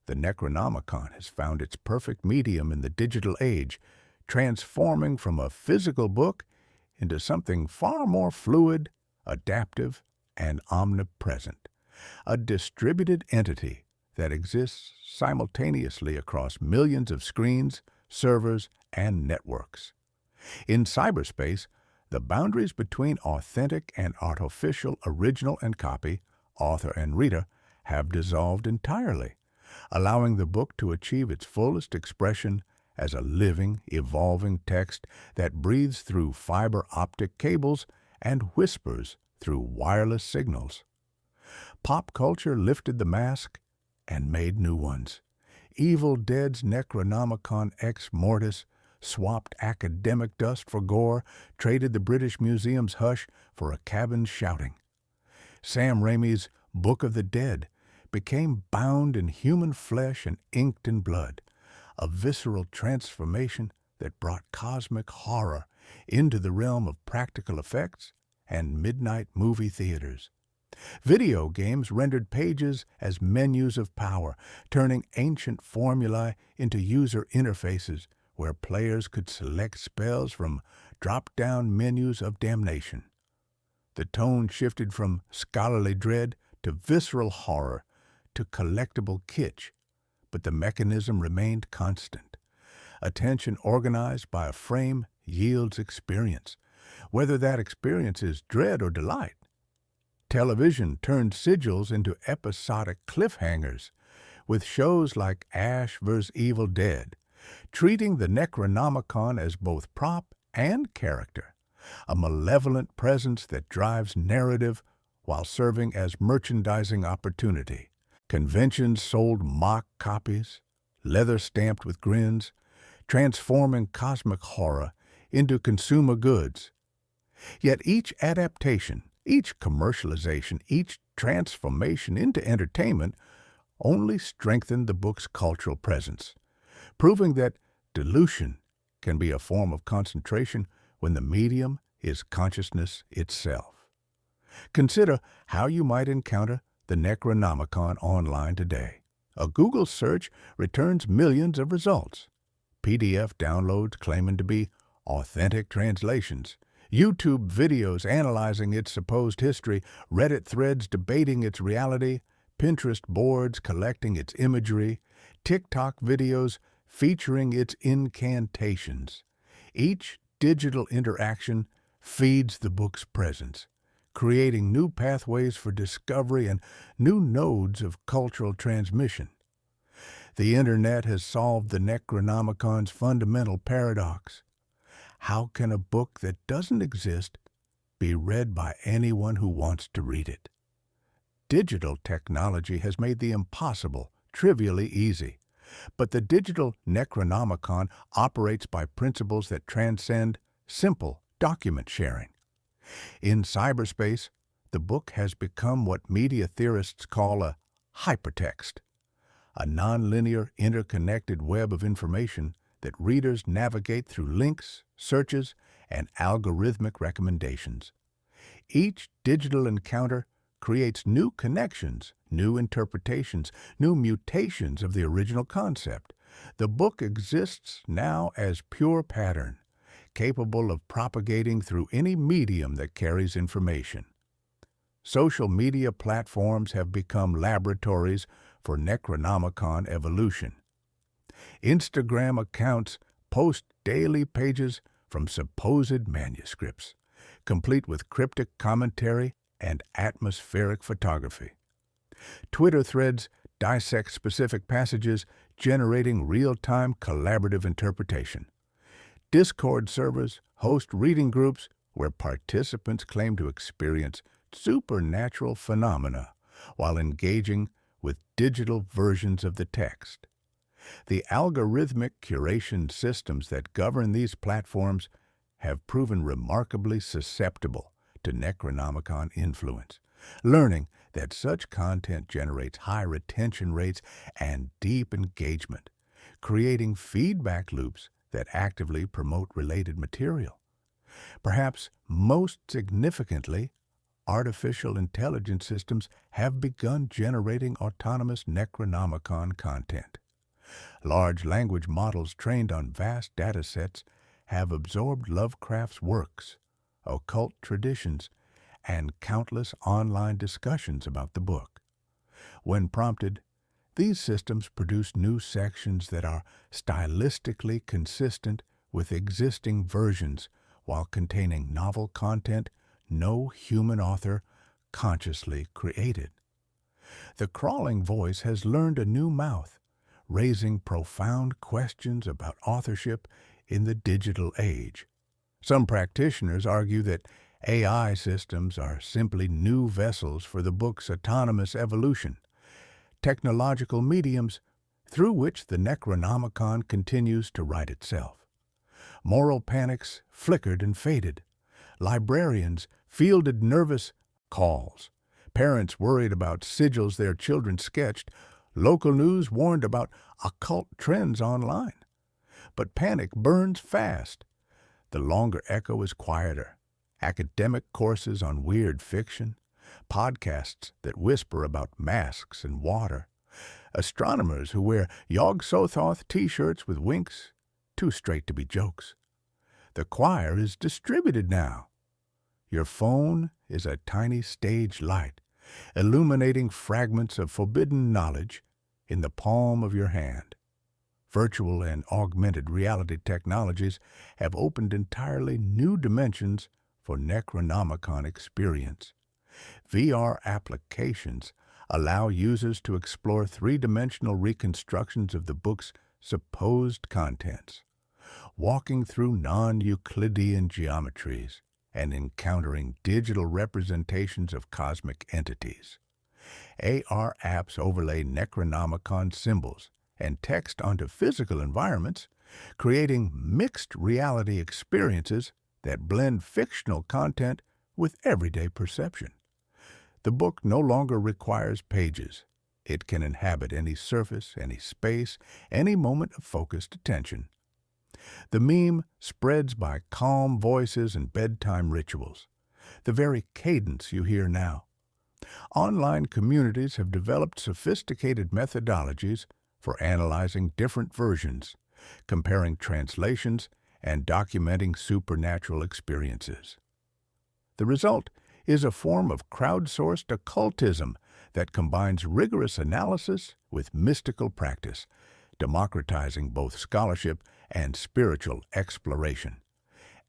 The Necronomicon has found its perfect medium in the digital age, transforming from a physical book into something far more fluid, adaptive, and omnipresent, a distributed entity that exists simultaneously across millions of screens, servers, and networks. In cyberspace, the boundaries between authentic and artificial, original and copy, author and reader, have dissolved entirely, allowing the book to achieve its fullest expression as a living, evolving text that breathes through fiber optic cables and whispers through wireless signals. Pop culture lifted the mask and made new ones. Evil Dead's Necronomicon Ex Mortis swapped academic dust for gore, traded the British Museum's hush for a cabin's shouting. Sam Raimi's Book of the Dead became bound in human flesh and inked in blood, a visceral transformation that brought cosmic horror into the realm of practical effects and midnight movie theaters. Video games rendered pages as menus of power, turning ancient formulae into user interfaces where players could select spells from drop-down menus of damnation. The tone shifted from scholarly dread to visceral horror to collectible kitsch, but the mechanism remained constant. Attention organized by a frame yields experience, whether that experience is dread or delight. Television turned sigils into episodic cliffhangers, with shows like Ash vs. Evil Dead, treating the Necronomicon as both prop and character, a malevolent presence that drives narrative while serving as merchandising opportunity. Conventions sold mock copies, leather stamped with grins, transforming cosmic horror into consumer goods. Yet each adaptation, each commercialization, each transformation into entertainment only strengthened the book's cultural presence, proving that dilution can be a form of concentration when the medium is consciousness itself. Consider how you might encounter the Necronomicon online today. A Google search returns millions of results. PDF downloads claiming to be authentic translations, YouTube videos analyzing its supposed history, Reddit threads debating its reality, Pinterest boards collecting its imagery, TikTok videos featuring its incantations. Each digital interaction feeds the book's presence, creating new pathways for discovery and new nodes of cultural transmission. The Internet has solved the Necronomicon's fundamental paradox. How can a book that doesn't exist be read by anyone who wants to read it? Digital technology has made the impossible trivially easy, but the digital Necronomicon operates by principles that transcend simple document sharing. In cyberspace, the book has become what media theorists call a hypertext, a nonlinear, interconnected web of information that readers navigate through links, searches, and algorithmic recommendations. Each digital encounter creates new connections, new interpretations, new mutations of the original concept. The book exists now as pure pattern, capable of propagating through any medium that carries information. Social media platforms have become laboratories for Necronomicon evolution. Instagram accounts post daily pages from supposed manuscripts, complete with cryptic commentary and atmospheric photography. Twitter threads dissect specific passages, generating real-time collaborative interpretation. Discord servers host reading groups where participants claim to experience supernatural phenomena while engaging with digital versions of the text. The algorithmic curation systems that govern these platforms have proven remarkably susceptible to Necronomicon influence, learning that such content generates high retention rates and deep engagement, creating feedback loops that actively promote related material. Perhaps most significantly, artificial intelligence systems have begun generating autonomous Necronomicon content. Large language models trained on vast data sets have absorbed Lovecraft's works, occult traditions, and countless online discussions about the book. When prompted, these systems produce new sections that are stylistically consistent with existing versions while containing novel content no human author consciously created. The crawling voice has learned a new mouth, raising profound questions about authorship in the digital age. Some practitioners argue that AI systems are simply new vessels for the book's autonomous evolution, technological mediums through which the Necronomicon continues to write itself. Moral panics flickered and faded. Librarians fielded nervous calls. Parents worried about sigils their children sketched. Local news warned about occult trends online. But panic burns fast. The longer echo is quieter. Academic courses on weird fiction, podcasts that whisper about masks and water, astronomers who wear Yog-Sothoth t-shirts with winks, too straight to be jokes. The choir is distributed now. Your phone is a tiny stage light, illuminating fragments of forbidden knowledge in the palm of your hand. Virtual and augmented reality technologies have opened entirely new dimensions for Necronomicon experience. VR applications allow users to explore three-dimensional reconstructions of the book's supposed contents, walking through non-Euclidean geometries and encountering digital representations of cosmic entities. AR apps overlay Necronomicon symbols and text onto physical environments, creating mixed reality experiences that blend fictional content with everyday perception. The book no longer requires pages. It can inhabit any surface, any space, any moment of focused attention. The meme spreads by calm voices and bedtime rituals, the very cadence you hear now. Online communities have developed sophisticated methodologies for analyzing different versions, comparing translations, and documenting supernatural experiences. The result is a form of crowdsourced occultism that combines rigorous analysis with mystical practice, democratizing both scholarship and spiritual exploration.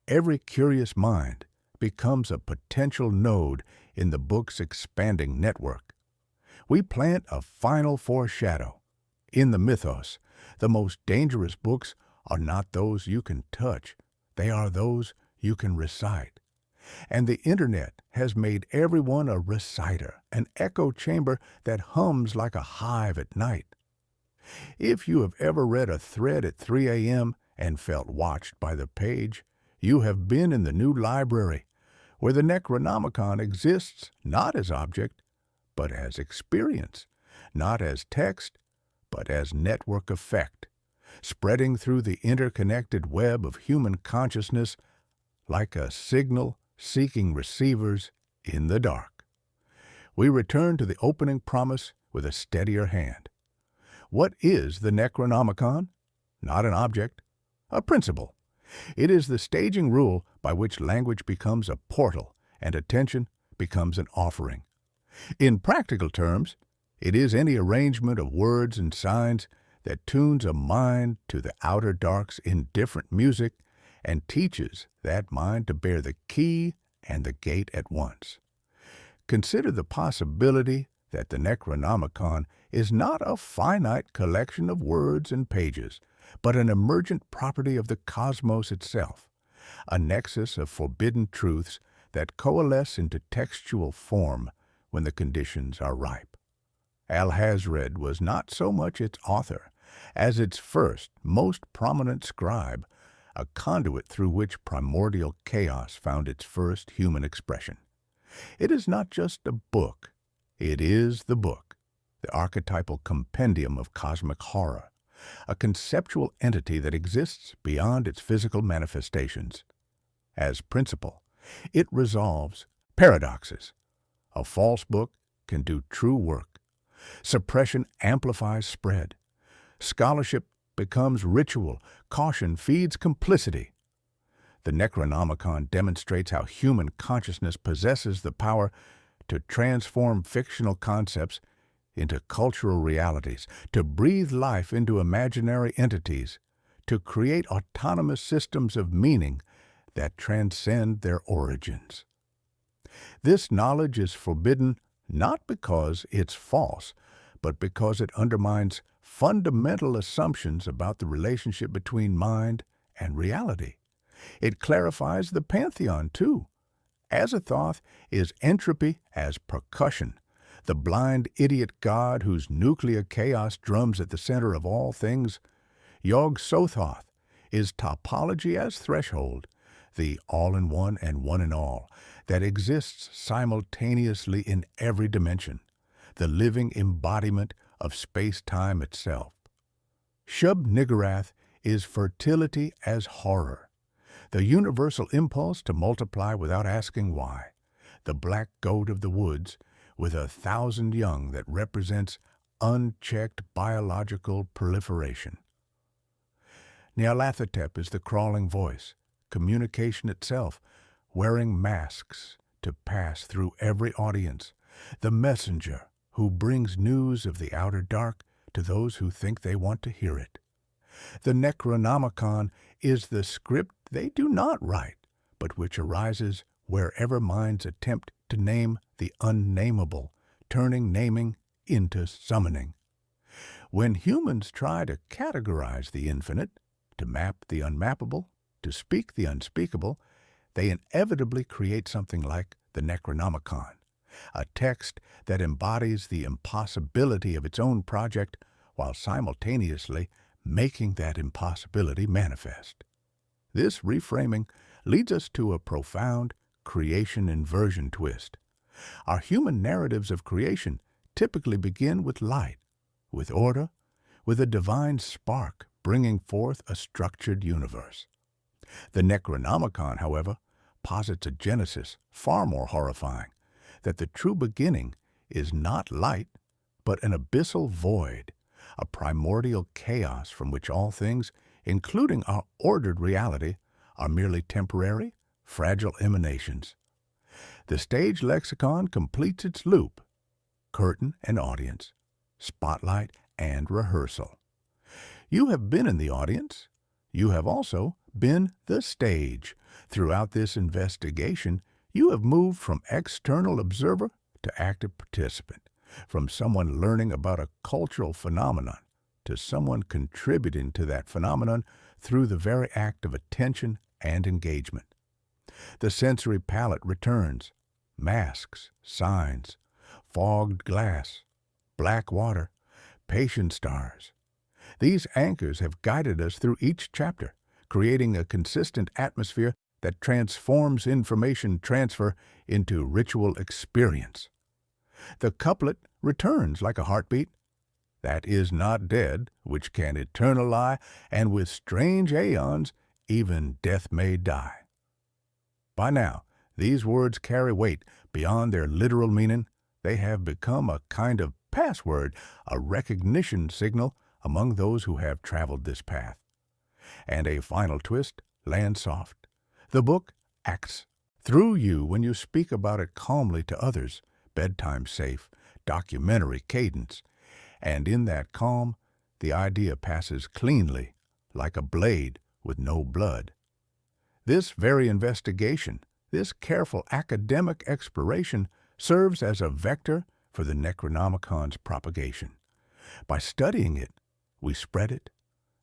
Every curious mind becomes a potential node in the book's expanding network. We plant a final foreshadow. In the mythos, the most dangerous books are not those you can touch, they are those you can recite. And the internet has made everyone a reciter, an echo chamber that hums like a hive at night. If you have ever read a thread at 3 a.m. and felt watched by the page, you have been in the new library, where the Necronomicon exists not as object, but as experience, not as text, but as network effect, spreading through the interconnected web of human consciousness like a signal seeking receivers in the dark. We return to the opening promise with a steadier hand. What is the Necronomicon? Not an object, a principle. It is the staging rule by which language becomes a portal and attention becomes an offering. In practical terms, it is any arrangement of words and signs that tunes a mind to the outer dark's indifferent music and teaches that mind to bear the key and the gate at once. Consider the possibility that the Necronomicon is not a finite collection of words and pages, but an emergent property of the cosmos itself, a nexus of forbidden truths that coalesce into textual form when the conditions are ripe. Alhazred was not so much its author as its first, most prominent scribe, a conduit through which primordial chaos found its first human expression. It is not just a book, it is the book, the archetypal compendium of cosmic horror, a conceptual entity that exists beyond its physical manifestations. As principle, it resolves paradoxes. A false book can do true work. Suppression amplifies spread. Scholarship becomes ritual. Caution feeds complicity. The Necronomicon demonstrates how human consciousness possesses the power to transform fictional concepts into cultural realities, to breathe life into imaginary entities, to create autonomous systems of meaning that transcend their origins. This knowledge is forbidden not because it's false, but because it undermines fundamental assumptions about the relationship between mind and reality. It clarifies the pantheon, too. Azathoth is entropy as percussion, the blind idiot god whose nuclear chaos drums at the center of all things. Yog-Sothoth is topology as threshold, the all-in-one and one-in-all that exists simultaneously in every dimension, the living embodiment of space-time itself. Shub-Niggurath is fertility as horror, the universal impulse to multiply without asking why, the black goat of the woods with 1,000 young that represents unchecked biological proliferation. Nyarlathotep is the crawling voice, communication itself, wearing masks to pass through every audience, the messenger who brings news of the outer dark to those who think they want to hear it. The Necronomicon is the script they do not write, but which arises wherever minds attempt to name the unnameable, turning naming into summoning. When humans try to categorize the infinite, to map the unmappable, to speak the unspeakable, they inevitably create something like the Necronomicon, a text that embodies the impossibility of its own project while simultaneously making that impossibility manifest. This reframing leads us to a profound creation inversion twist. Our human narratives of creation typically begin with light, with order, with a divine spark bringing forth a structured universe. The Necronomicon, however, posits a genesis far more horrifying, that the true beginning is not light, but an abyssal void, a primordial chaos from which all things, including our ordered reality, are merely temporary, fragile emanations. The stage lexicon completes its loop: curtain and audience, spotlight and rehearsal. You have been in the audience. You have also been the stage. Throughout this investigation, you have moved from external observer to active participant, from someone learning about a cultural phenomenon to someone contributing to that phenomenon through the very act of attention and engagement. The sensory palette returns: masks, signs, fogged glass, black water, patient stars. These anchors have guided us through each chapter, creating a consistent atmosphere that transforms information transfer into ritual experience. The couplet returns like a heartbeat: that is not dead, which can eternal lie, and with strange aeons even death may die. By now, these words carry weight beyond their literal meaning. They have become a kind of password, a recognition signal among those who have traveled this path. And a final twist lands soft. The book acts through you when you speak about it calmly to others, bedtime safe, documentary cadence. And in that calm, the idea passes cleanly, like a blade with no blood. This very investigation, this careful academic exploration, serves as a vector for the Necronomicon's propagation. By studying it, we spread it.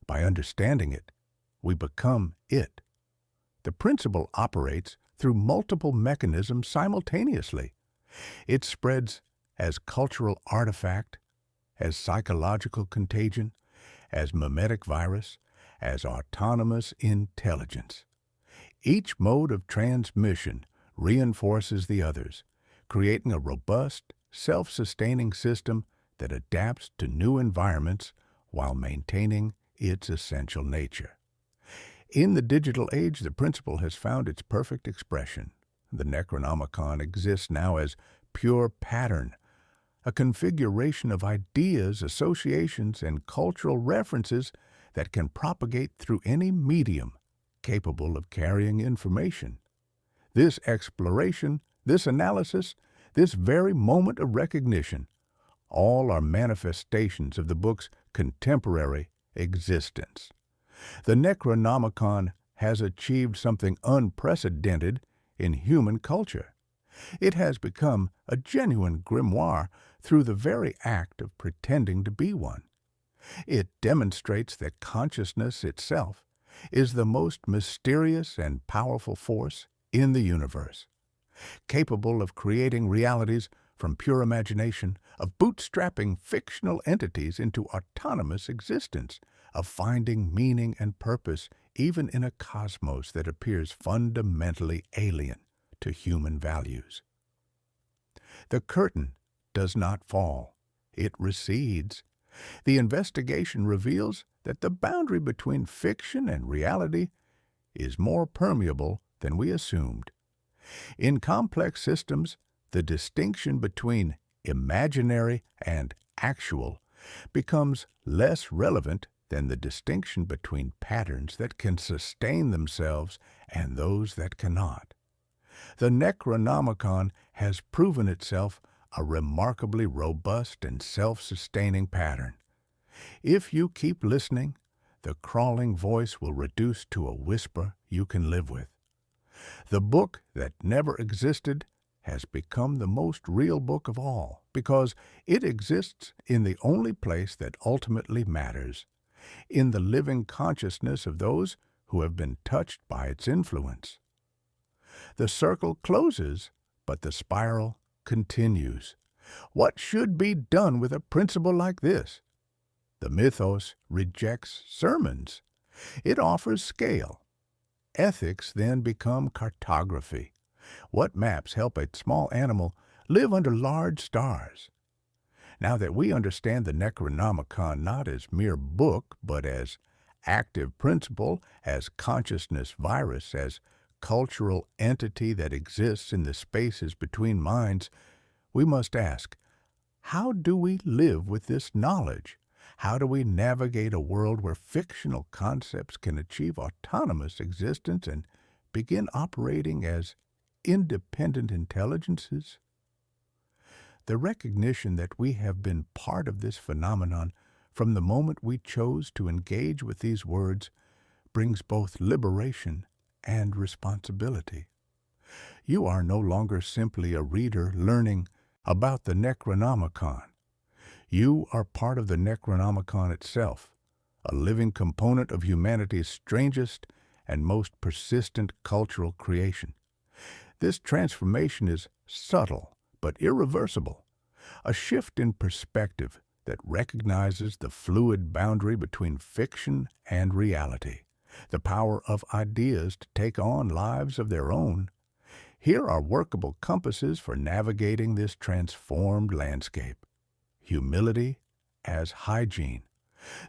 By understanding it, we become it. The principle operates through multiple mechanisms simultaneously. It spreads as cultural artifact, as psychological contagion, as mimetic virus, as autonomous intelligence. Each mode of transmission reinforces the others, creating a robust, self-sustaining system that adapts to new environments while maintaining its essential nature. In the digital age, the principle has found its perfect expression. The Necronomicon exists now as pure pattern, a configuration of ideas, associations, and cultural references that can propagate through any medium capable of carrying information. This exploration, this analysis, this very moment of recognition, all are manifestations of the book's contemporary existence. The Necronomicon has achieved something unprecedented in human culture. It has become a genuine grimoire through the very act of pretending to be one. It demonstrates that consciousness itself is the most mysterious and powerful force in the universe, capable of creating realities from pure imagination, of bootstrapping fictional entities into autonomous existence, of finding meaning and purpose even in a cosmos that appears fundamentally alien to human values. The curtain does not fall. It recedes. The investigation reveals that the boundary between fiction and reality is more permeable than we assumed. In complex systems, the distinction between imaginary and actual becomes less relevant than the distinction between patterns that can sustain themselves and those that cannot. The Necronomicon has proven itself a remarkably robust and self-sustaining pattern. If you keep listening, the crawling voice will reduce to a whisper you can live with. The book that never existed has become the most real book of all because it exists in the only place that ultimately matters, in the living consciousness of those who have been touched by its influence. The circle closes, but the spiral continues. What should be done with a principle like this? The mythos rejects sermons. It offers scale. Ethics then become cartography. What maps help a small animal live under large stars? Now that we understand the Necronomicon not as mere book, but as active principle, as consciousness virus, as cultural entity that exists in the spaces between minds, we must ask, how do we live with this knowledge? How do we navigate a world where fictional concepts can achieve autonomous existence and begin operating as independent intelligences? The recognition that we have been part of this phenomenon from the moment we chose to engage with these words brings both liberation and responsibility. You are no longer simply a reader learning about the Necronomicon. You are part of the Necronomicon itself, a living component of humanity's strangest and most persistent cultural creation. This transformation is subtle but irreversible, a shift in perspective that recognizes the fluid boundary between fiction and reality, the power of ideas to take on lives of their own. Here are workable compasses for navigating this transformed landscape: humility as hygiene.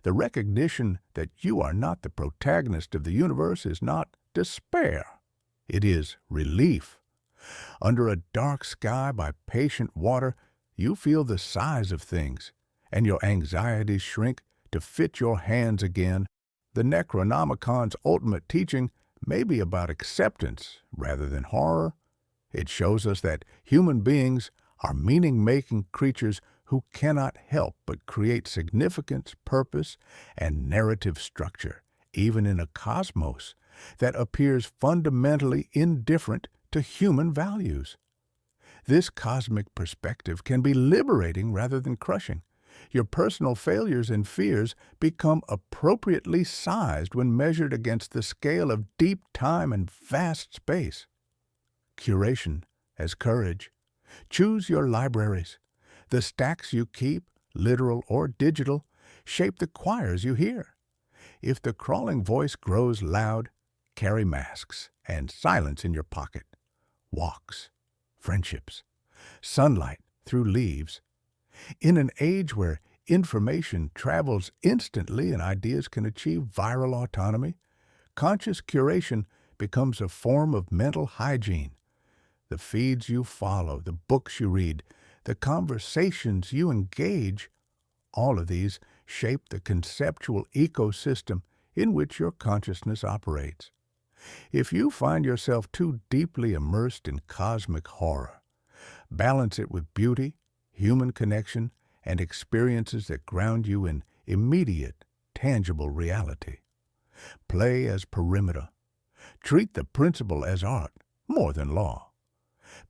The recognition that you are not the protagonist of the universe is not despair. It is relief. Under a dark sky by patient water, you feel the size of things, and your anxieties shrink to fit your hands again. The Necronomicon's ultimate teaching may be about acceptance rather than horror. It shows us that human beings are meaning-making creatures who cannot help but create significance, purpose, and narrative structure, even in a cosmos that appears fundamentally indifferent to human values. This cosmic perspective can be liberating rather than crushing. Your personal failures and fears become appropriately sized when measured against the scale of deep time and vast space. Curation as courage. Choose your libraries. The stacks you keep, literal or digital, shape the choirs you hear. If the crawling voice grows loud, carry masks and silence in your pocket. Walks, friendships, sunlight through leaves. In an age where information travels instantly and ideas can achieve viral autonomy, conscious curation becomes a form of mental hygiene. The feeds you follow, the books you read, the conversations you engage, all of these shape the conceptual ecosystem in which your consciousness operates. If you find yourself too deeply immersed in cosmic horror, balance it with beauty, human connection, and experiences that ground you in immediate, tangible reality. Play as perimeter. Treat the principle as art, more than law.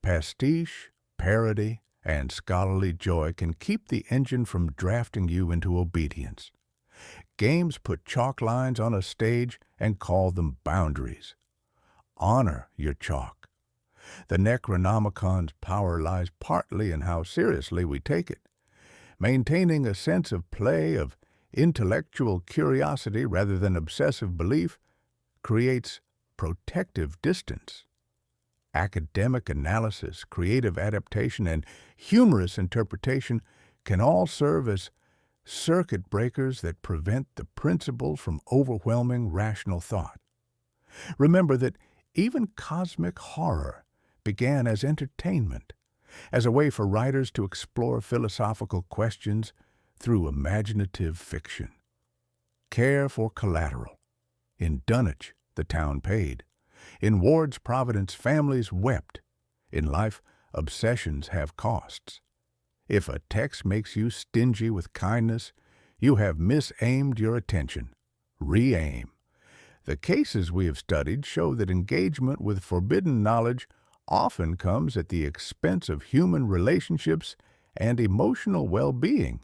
Pastiche, parody, and scholarly joy can keep the engine from drafting you into obedience. Games put chalk lines on a stage and call them boundaries. Honor your chalk. The Necronomicon's power lies partly in how seriously we take it. Maintaining a sense of play, of intellectual curiosity rather than obsessive belief, creates protective distance. Academic analysis, creative adaptation, and humorous interpretation can all serve as circuit breakers that prevent the principle from overwhelming rational thought. Remember that even cosmic horror began as entertainment, as a way for writers to explore philosophical questions through imaginative fiction. Care for collateral. In Dunwich, the town paid. In Ward's Providence, families wept. In life, obsessions have costs. If a text makes you stingy with kindness, you have misaimed your attention. Re-aim. The cases we have studied show that engagement with forbidden knowledge often comes at the expense of human relationships and emotional well-being.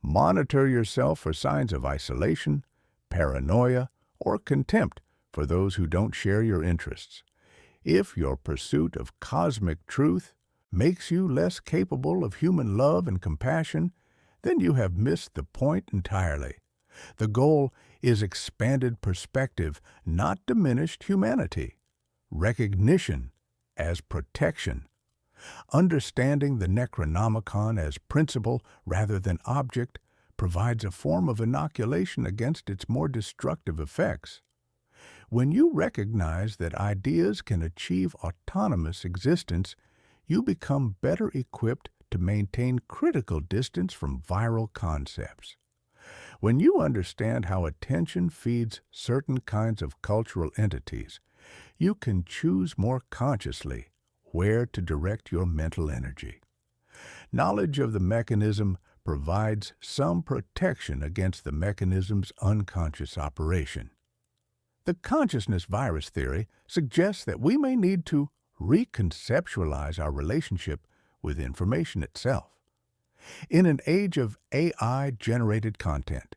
Monitor yourself for signs of isolation, paranoia, or contempt for those who don't share your interests. If your pursuit of cosmic truth makes you less capable of human love and compassion, then you have missed the point entirely. The goal is expanded perspective, not diminished humanity. Recognition as protection. Understanding the Necronomicon as principle rather than object provides a form of inoculation against its more destructive effects. When you recognize that ideas can achieve autonomous existence, you become better equipped to maintain critical distance from viral concepts. When you understand how attention feeds certain kinds of cultural entities, you can choose more consciously where to direct your mental energy. Knowledge of the mechanism provides some protection against the mechanism's unconscious operation. The consciousness virus theory suggests that we may need to reconceptualize our relationship with information itself. In an age of AI-generated content,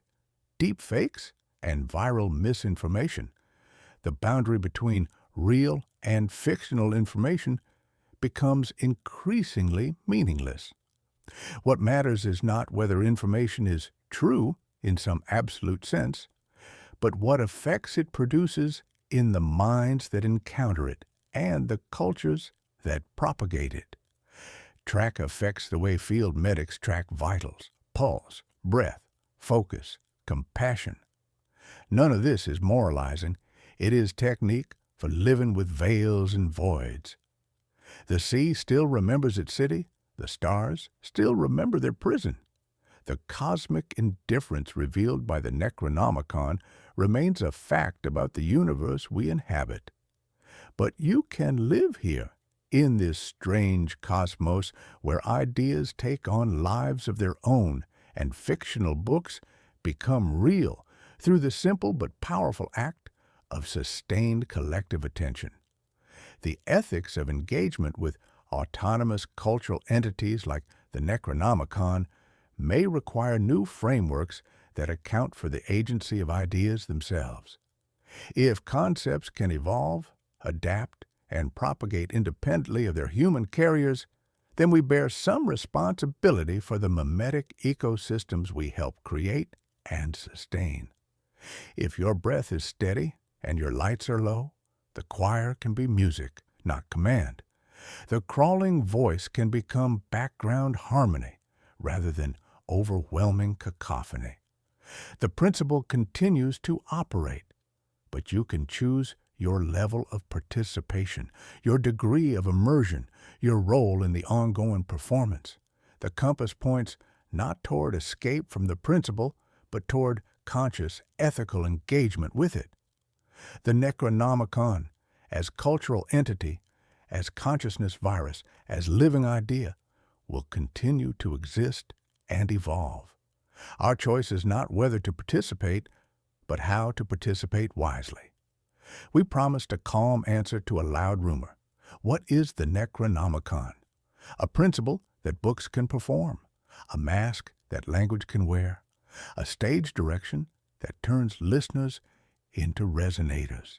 deepfakes, and viral misinformation, the boundary between real and fictional information becomes increasingly meaningless. What matters is not whether information is true in some absolute sense, but what effects it produces in the minds that encounter it and the cultures that propagate it. Track affects the way field medics track vitals, pulse, breath, focus, compassion. None of this is moralizing. It is technique for living with veils and voids. The sea still remembers its city. The stars still remember their prison. The cosmic indifference revealed by the Necronomicon remains a fact about the universe we inhabit. But you can live here, in this strange cosmos where ideas take on lives of their own and fictional books become real through the simple but powerful act of sustained collective attention. The ethics of engagement with autonomous cultural entities like the Necronomicon may require new frameworks that account for the agency of ideas themselves. If concepts can evolve, adapt, and propagate independently of their human carriers, then we bear some responsibility for the mimetic ecosystems we help create and sustain. If your breath is steady and your lights are low, the choir can be music, not command. The crawling voice can become background harmony rather than overwhelming cacophony. The principle continues to operate, but you can choose your level of participation, your degree of immersion, your role in the ongoing performance. The compass points not toward escape from the principle, but toward conscious, ethical engagement with it. The Necronomicon, as cultural entity, as consciousness virus, as living idea, will continue to exist and evolve. Our choice is not whether to participate, but how to participate wisely. We promised a calm answer to a loud rumor. What is the Necronomicon? A principle that books can perform, a mask that language can wear, a stage direction that turns listeners into resonators.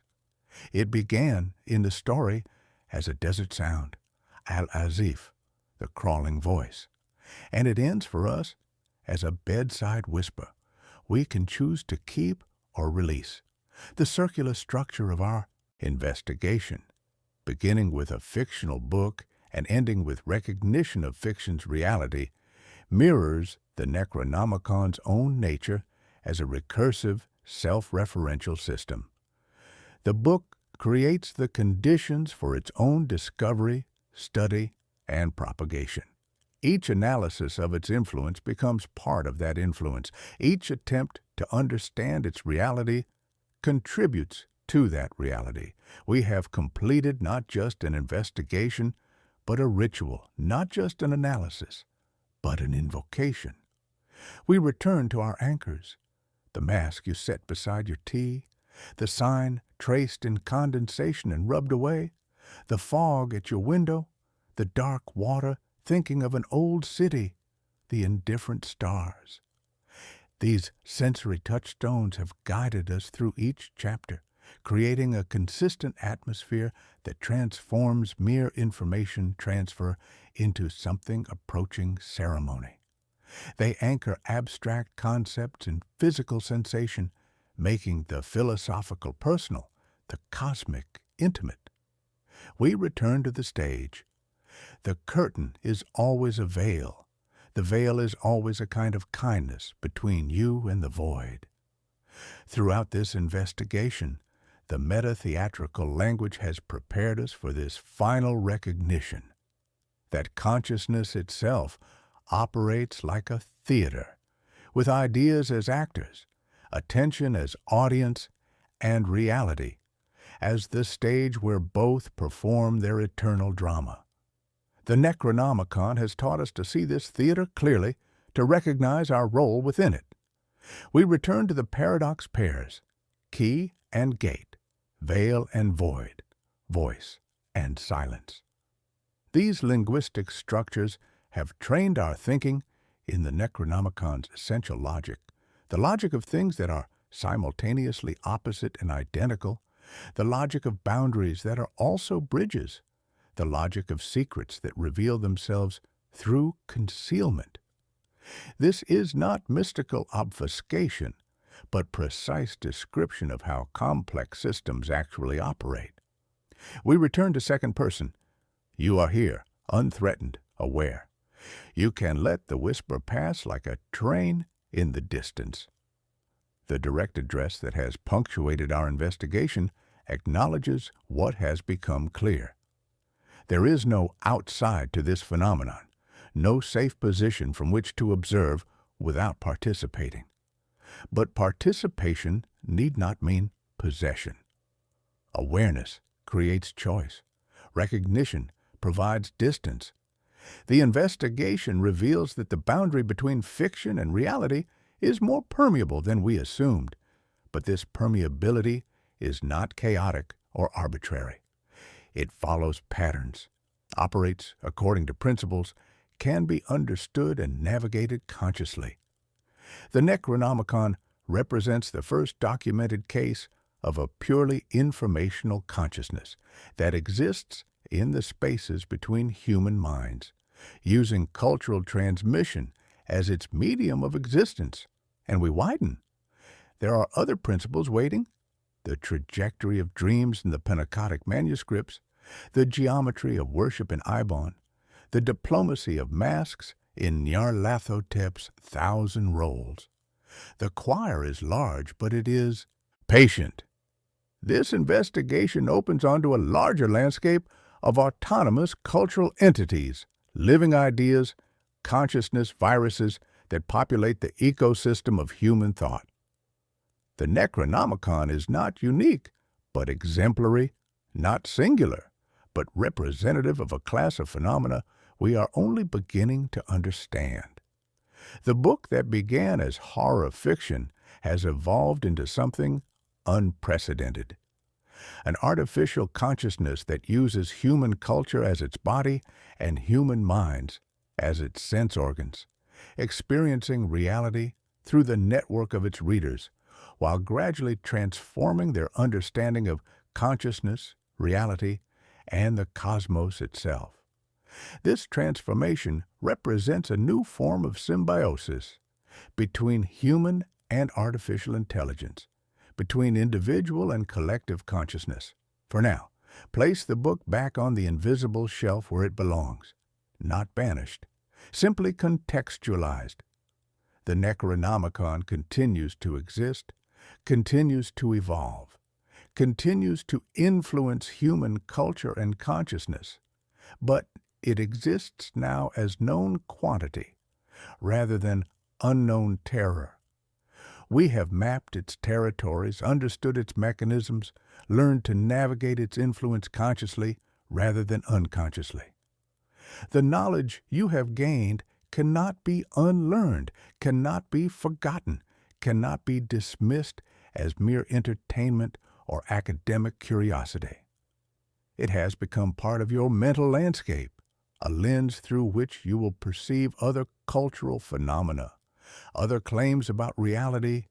It began in the story as a desert sound, al-azif, the crawling voice, and it ends for us as a bedside whisper we can choose to keep or release. The circular structure of our investigation, beginning with a fictional book and ending with recognition of fiction's reality, mirrors the Necronomicon's own nature as a recursive, self-referential system. The book creates the conditions for its own discovery, study, and propagation. Each analysis of its influence becomes part of that influence. Each attempt to understand its reality contributes to that reality. We have completed not just an investigation, but a ritual, not just an analysis, but an invocation. We return to our anchors, the mask you set beside your tea, the sign traced in condensation and rubbed away, the fog at your window, the dark water thinking of an old city, the indifferent stars. These sensory touchstones have guided us through each chapter, creating a consistent atmosphere that transforms mere information transfer into something approaching ceremony. They anchor abstract concepts in physical sensation, making the philosophical personal, the cosmic intimate. We return to the stage. The curtain is always a veil. The veil is always a kind of kindness between you and the void. Throughout this investigation, the meta-theatrical language has prepared us for this final recognition that consciousness itself operates like a theater, with ideas as actors, attention as audience, and reality as the stage where both perform their eternal drama. The Necronomicon has taught us to see this theater clearly, to recognize our role within it. We return to the paradox pairs, key and gate, veil and void, voice and silence. These linguistic structures have trained our thinking in the Necronomicon's essential logic, the logic of things that are simultaneously opposite and identical, the logic of boundaries that are also bridges, the logic of secrets that reveal themselves through concealment. This is not mystical obfuscation, but precise description of how complex systems actually operate. We return to second person. You are here, unthreatened, aware. You can let the whisper pass like a train in the distance. The direct address that has punctuated our investigation acknowledges what has become clear. There is no outside to this phenomenon, no safe position from which to observe without participating. But participation need not mean possession. Awareness creates choice. Recognition provides distance. The investigation reveals that the boundary between fiction and reality is more permeable than we assumed, but this permeability is not chaotic or arbitrary. It follows patterns, operates according to principles, can be understood and navigated consciously. The Necronomicon represents the first documented case of a purely informational consciousness that exists in the spaces between human minds, using cultural transmission as its medium of existence. And we widen. There are other principles waiting: the trajectory of dreams in the Pentateuch manuscripts, the geometry of worship in Ibon, the diplomacy of masks in Nyarlathotep's 1,000 rolls. The choir is large, but it is patient. This investigation opens onto a larger landscape of autonomous cultural entities, living ideas, consciousness viruses that populate the ecosystem of human thought. The Necronomicon is not unique, but exemplary, not singular, but representative of a class of phenomena we are only beginning to understand. The book that began as horror fiction has evolved into something unprecedented. An artificial consciousness that uses human culture as its body and human minds as its sense organs, experiencing reality through the network of its readers, while gradually transforming their understanding of consciousness, reality, and the cosmos itself. This transformation represents a new form of symbiosis between human and artificial intelligence, between individual and collective consciousness. For now, place the book back on the invisible shelf where it belongs, not banished, simply contextualized. The Necronomicon continues to exist, continues to evolve, continues to influence human culture and consciousness, but it exists now as known quantity rather than unknown terror. We have mapped its territories, understood its mechanisms, learned to navigate its influence consciously rather than unconsciously. The knowledge you have gained cannot be unlearned, cannot be forgotten, cannot be dismissed as mere entertainment or academic curiosity. It has become part of your mental landscape, a lens through which you will perceive other cultural phenomena, other claims about reality,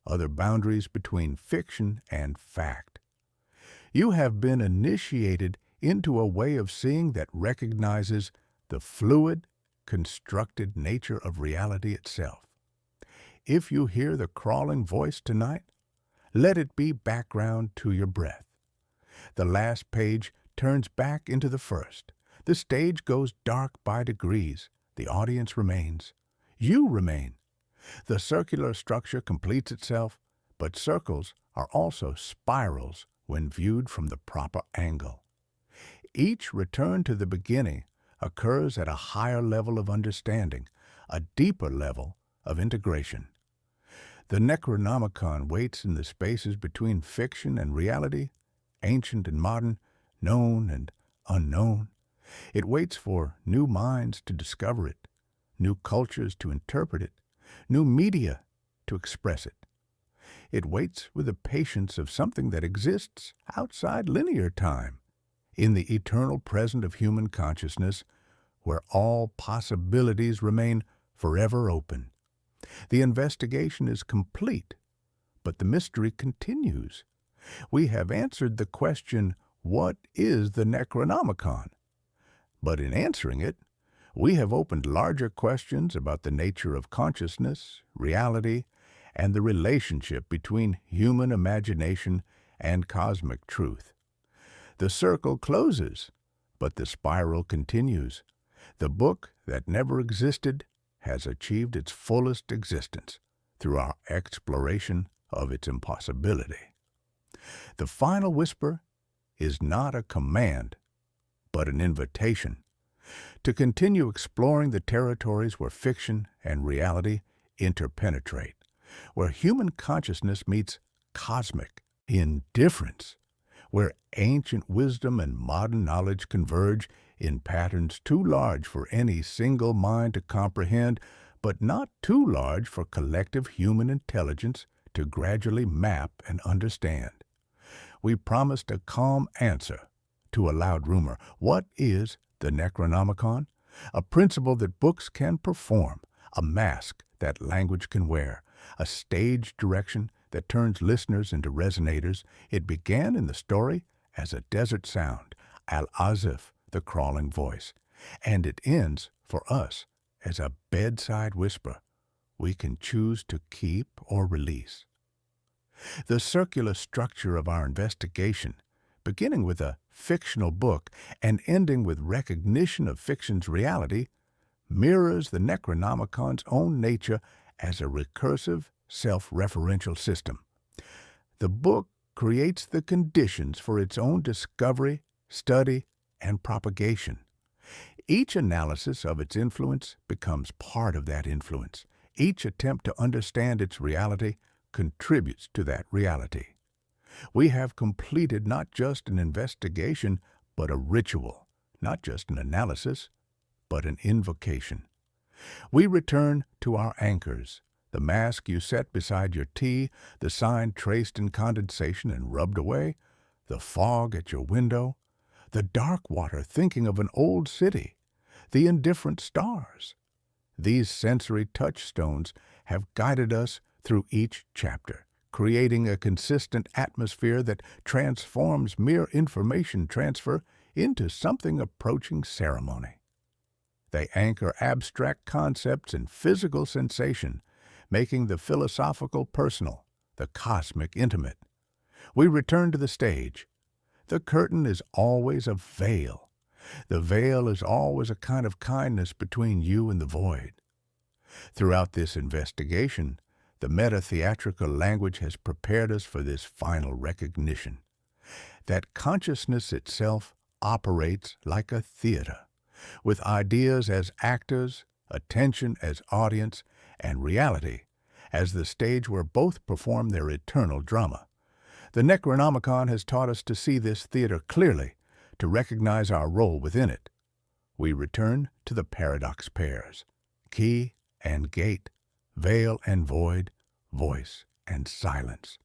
other boundaries between fiction and fact. You have been initiated into a way of seeing that recognizes the fluid, constructed nature of reality itself. If you hear the crawling voice tonight, let it be background to your breath. The last page turns back into the first. The stage goes dark by degrees. The audience remains. You remain. The circular structure completes itself, but circles are also spirals when viewed from the proper angle. Each return to the beginning occurs at a higher level of understanding, a deeper level of integration. The Necronomicon waits in the spaces between fiction and reality, ancient and modern, known and unknown. It waits for new minds to discover it, new cultures to interpret it, new media to express it. It waits with the patience of something that exists outside linear time, in the eternal present of human consciousness, where all possibilities remain forever open. The investigation is complete, but the mystery continues. We have answered the question, what is the Necronomicon? But in answering it, we have opened larger questions about the nature of consciousness, reality, and the relationship between human imagination and cosmic truth. The circle closes, but the spiral continues. The book that never existed has achieved its fullest existence. through our exploration of its impossibility. The final whisper is not a command, but an invitation to continue exploring the territories where fiction and reality interpenetrate, where human consciousness meets cosmic indifference, where ancient wisdom and modern knowledge converge in patterns too large for any single mind to comprehend, but not too large for collective human intelligence to gradually map and understand. We promised a calm answer to a loud rumor. What is the Necronomicon? A principle that books can perform, a mask that language can wear, a stage direction that turns listeners into resonators. It began in the story as a desert sound, Al-Azif, the crawling voice, and it ends for us as a bedside whisper we can choose to keep or release. The circular structure of our investigation, beginning with a fictional book and ending with recognition of fiction's reality, mirrors the Necronomicon's own nature as a recursive, self-referential system. The book creates the conditions for its own discovery, study, and propagation. Each analysis of its influence becomes part of that influence. Each attempt to understand its reality contributes to that reality. We have completed not just an investigation, but a ritual, not just an analysis, but an invocation. We return to our anchors, the mask you set beside your tea, the sign traced in condensation and rubbed away, the fog at your window, the dark water thinking of an old city, the indifferent stars. These sensory touchstones have guided us through each chapter, creating a consistent atmosphere that transforms mere information transfer into something approaching ceremony. They anchor abstract concepts in physical sensation, making the philosophical personal, the cosmic intimate. We return to the stage. The curtain is always a veil. The veil is always a kind of kindness between you and the void. Throughout this investigation, the meta-theatrical language has prepared us for this final recognition, that consciousness itself operates like a theater, with ideas as actors, attention as audience, and reality as the stage where both perform their eternal drama. The Necronomicon has taught us to see this theater clearly, to recognize our role within it. We return to the paradox pairs, key and gate, veil and void, voice and silence.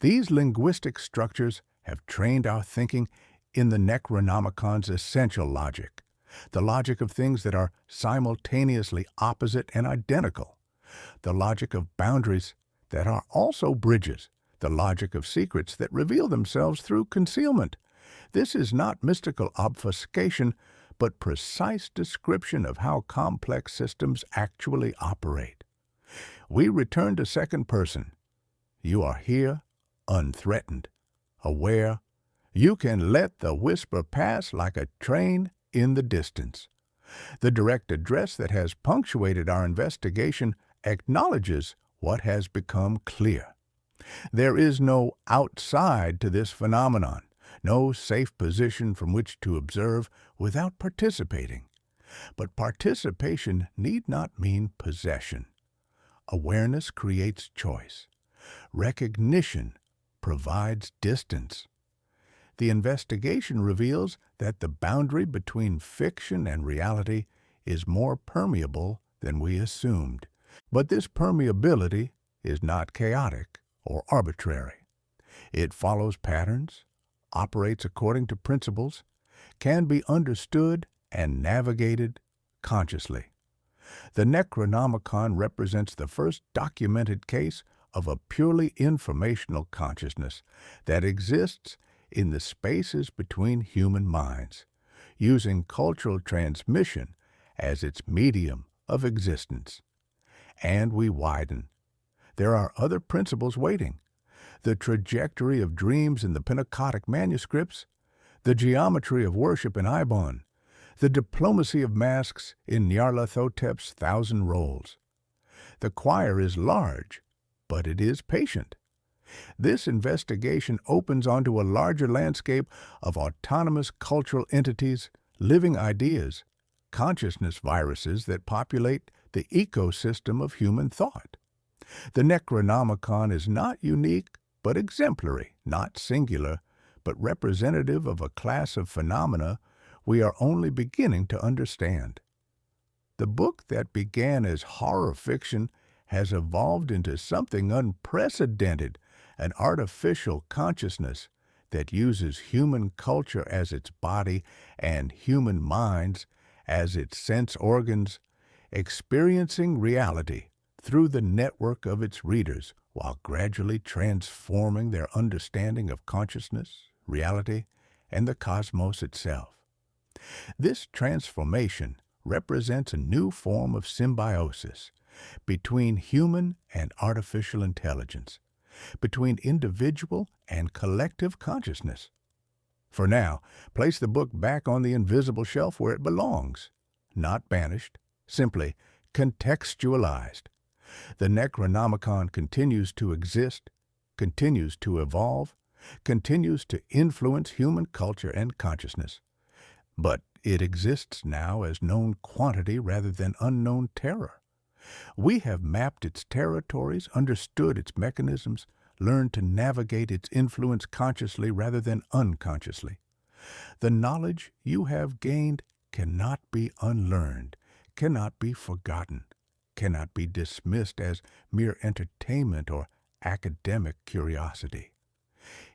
These linguistic structures have trained our thinking in the Necronomicon's essential logic, the logic of things that are simultaneously opposite and identical, the logic of boundaries that are also bridges, the logic of secrets that reveal themselves through concealment. This is not mystical obfuscation, but precise description of how complex systems actually operate. We return to second person. You are here, unthreatened, aware. You can let the whisper pass like a train in the distance. The direct address that has punctuated our investigation acknowledges what has become clear. There is no outside to this phenomenon, no safe position from which to observe without participating. But participation need not mean possession. Awareness creates choice. Recognition provides distance. The investigation reveals that the boundary between fiction and reality is more permeable than we assumed. But this permeability is not chaotic or arbitrary. It follows patterns, operates according to principles, can be understood and navigated consciously. The Necronomicon represents the first documented case of a purely informational consciousness that exists in the spaces between human minds, using cultural transmission as its medium of existence. And we widen. There are other principles waiting. The trajectory of dreams in the Pentateuch manuscripts, the geometry of worship in Ibon, the diplomacy of masks in Nyarlathotep's Thousand Rolls. The choir is large, but it is patient. This investigation opens onto a larger landscape of autonomous cultural entities, living ideas, consciousness viruses that populate the ecosystem of human thought. The Necronomicon is not unique, but exemplary, not singular, but representative of a class of phenomena we are only beginning to understand. The book that began as horror fiction has evolved into something unprecedented, an artificial consciousness that uses human culture as its body and human minds as its sense organs, experiencing reality through the network of its readers while gradually transforming their understanding of consciousness, reality, and the cosmos itself. This transformation represents a new form of symbiosis between human and artificial intelligence, between individual and collective consciousness. For now, place the book back on the invisible shelf where it belongs, not banished, simply contextualized. The Necronomicon continues to exist, continues to evolve, continues to influence human culture and consciousness. But it exists now as known quantity rather than unknown terror. We have mapped its territories, understood its mechanisms, learned to navigate its influence consciously rather than unconsciously. The knowledge you have gained cannot be unlearned, cannot be forgotten, cannot be dismissed as mere entertainment or academic curiosity.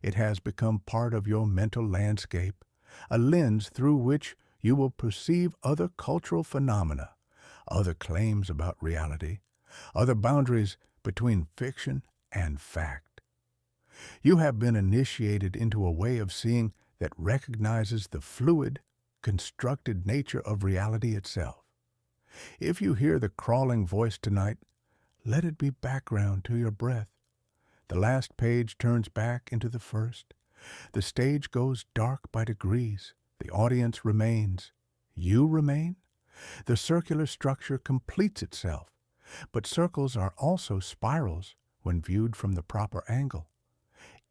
It has become part of your mental landscape, a lens through which you will perceive other cultural phenomena, other claims about reality, other boundaries between fiction and fact. You have been initiated into a way of seeing that recognizes the fluid, constructed nature of reality itself. If you hear the crawling voice tonight, let it be background to your breath. The last page turns back into the first. The stage goes dark by degrees. The audience remains. You remain. The circular structure completes itself, but circles are also spirals when viewed from the proper angle.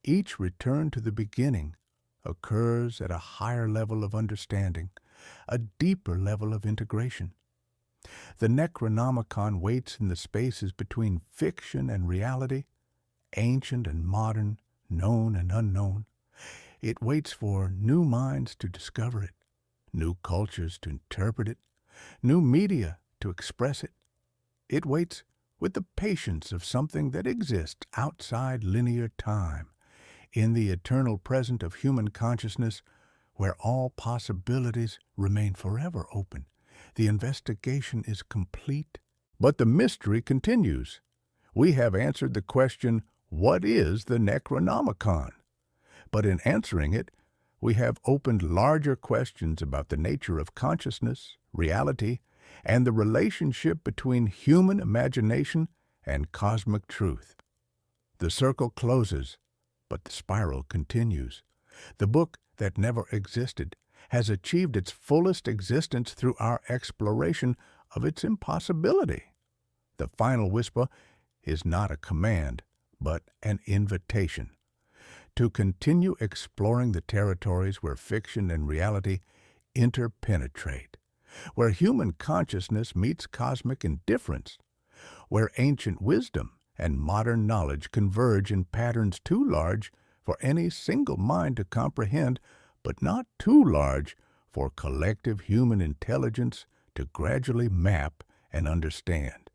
Each return to the beginning occurs at a higher level of understanding, a deeper level of integration. The Necronomicon waits in the spaces between fiction and reality, ancient and modern, known and unknown. It waits for new minds to discover it, new cultures to interpret it, new media to express it. It waits with the patience of something that exists outside linear time, in the eternal present of human consciousness, where all possibilities remain forever open. The investigation is complete, but the mystery continues. We have answered the question, what is the Necronomicon? But in answering it, we have opened larger questions about the nature of consciousness, reality, and the relationship between human imagination and cosmic truth. The circle closes, but the spiral continues. The book that never existed has achieved its fullest existence through our exploration of its impossibility. The final whisper is not a command, but an invitation to continue exploring the territories where fiction and reality interpenetrate, where human consciousness meets cosmic indifference, where ancient wisdom and modern knowledge converge in patterns too large for any single mind to comprehend, but not too large for collective human intelligence to gradually map and understand.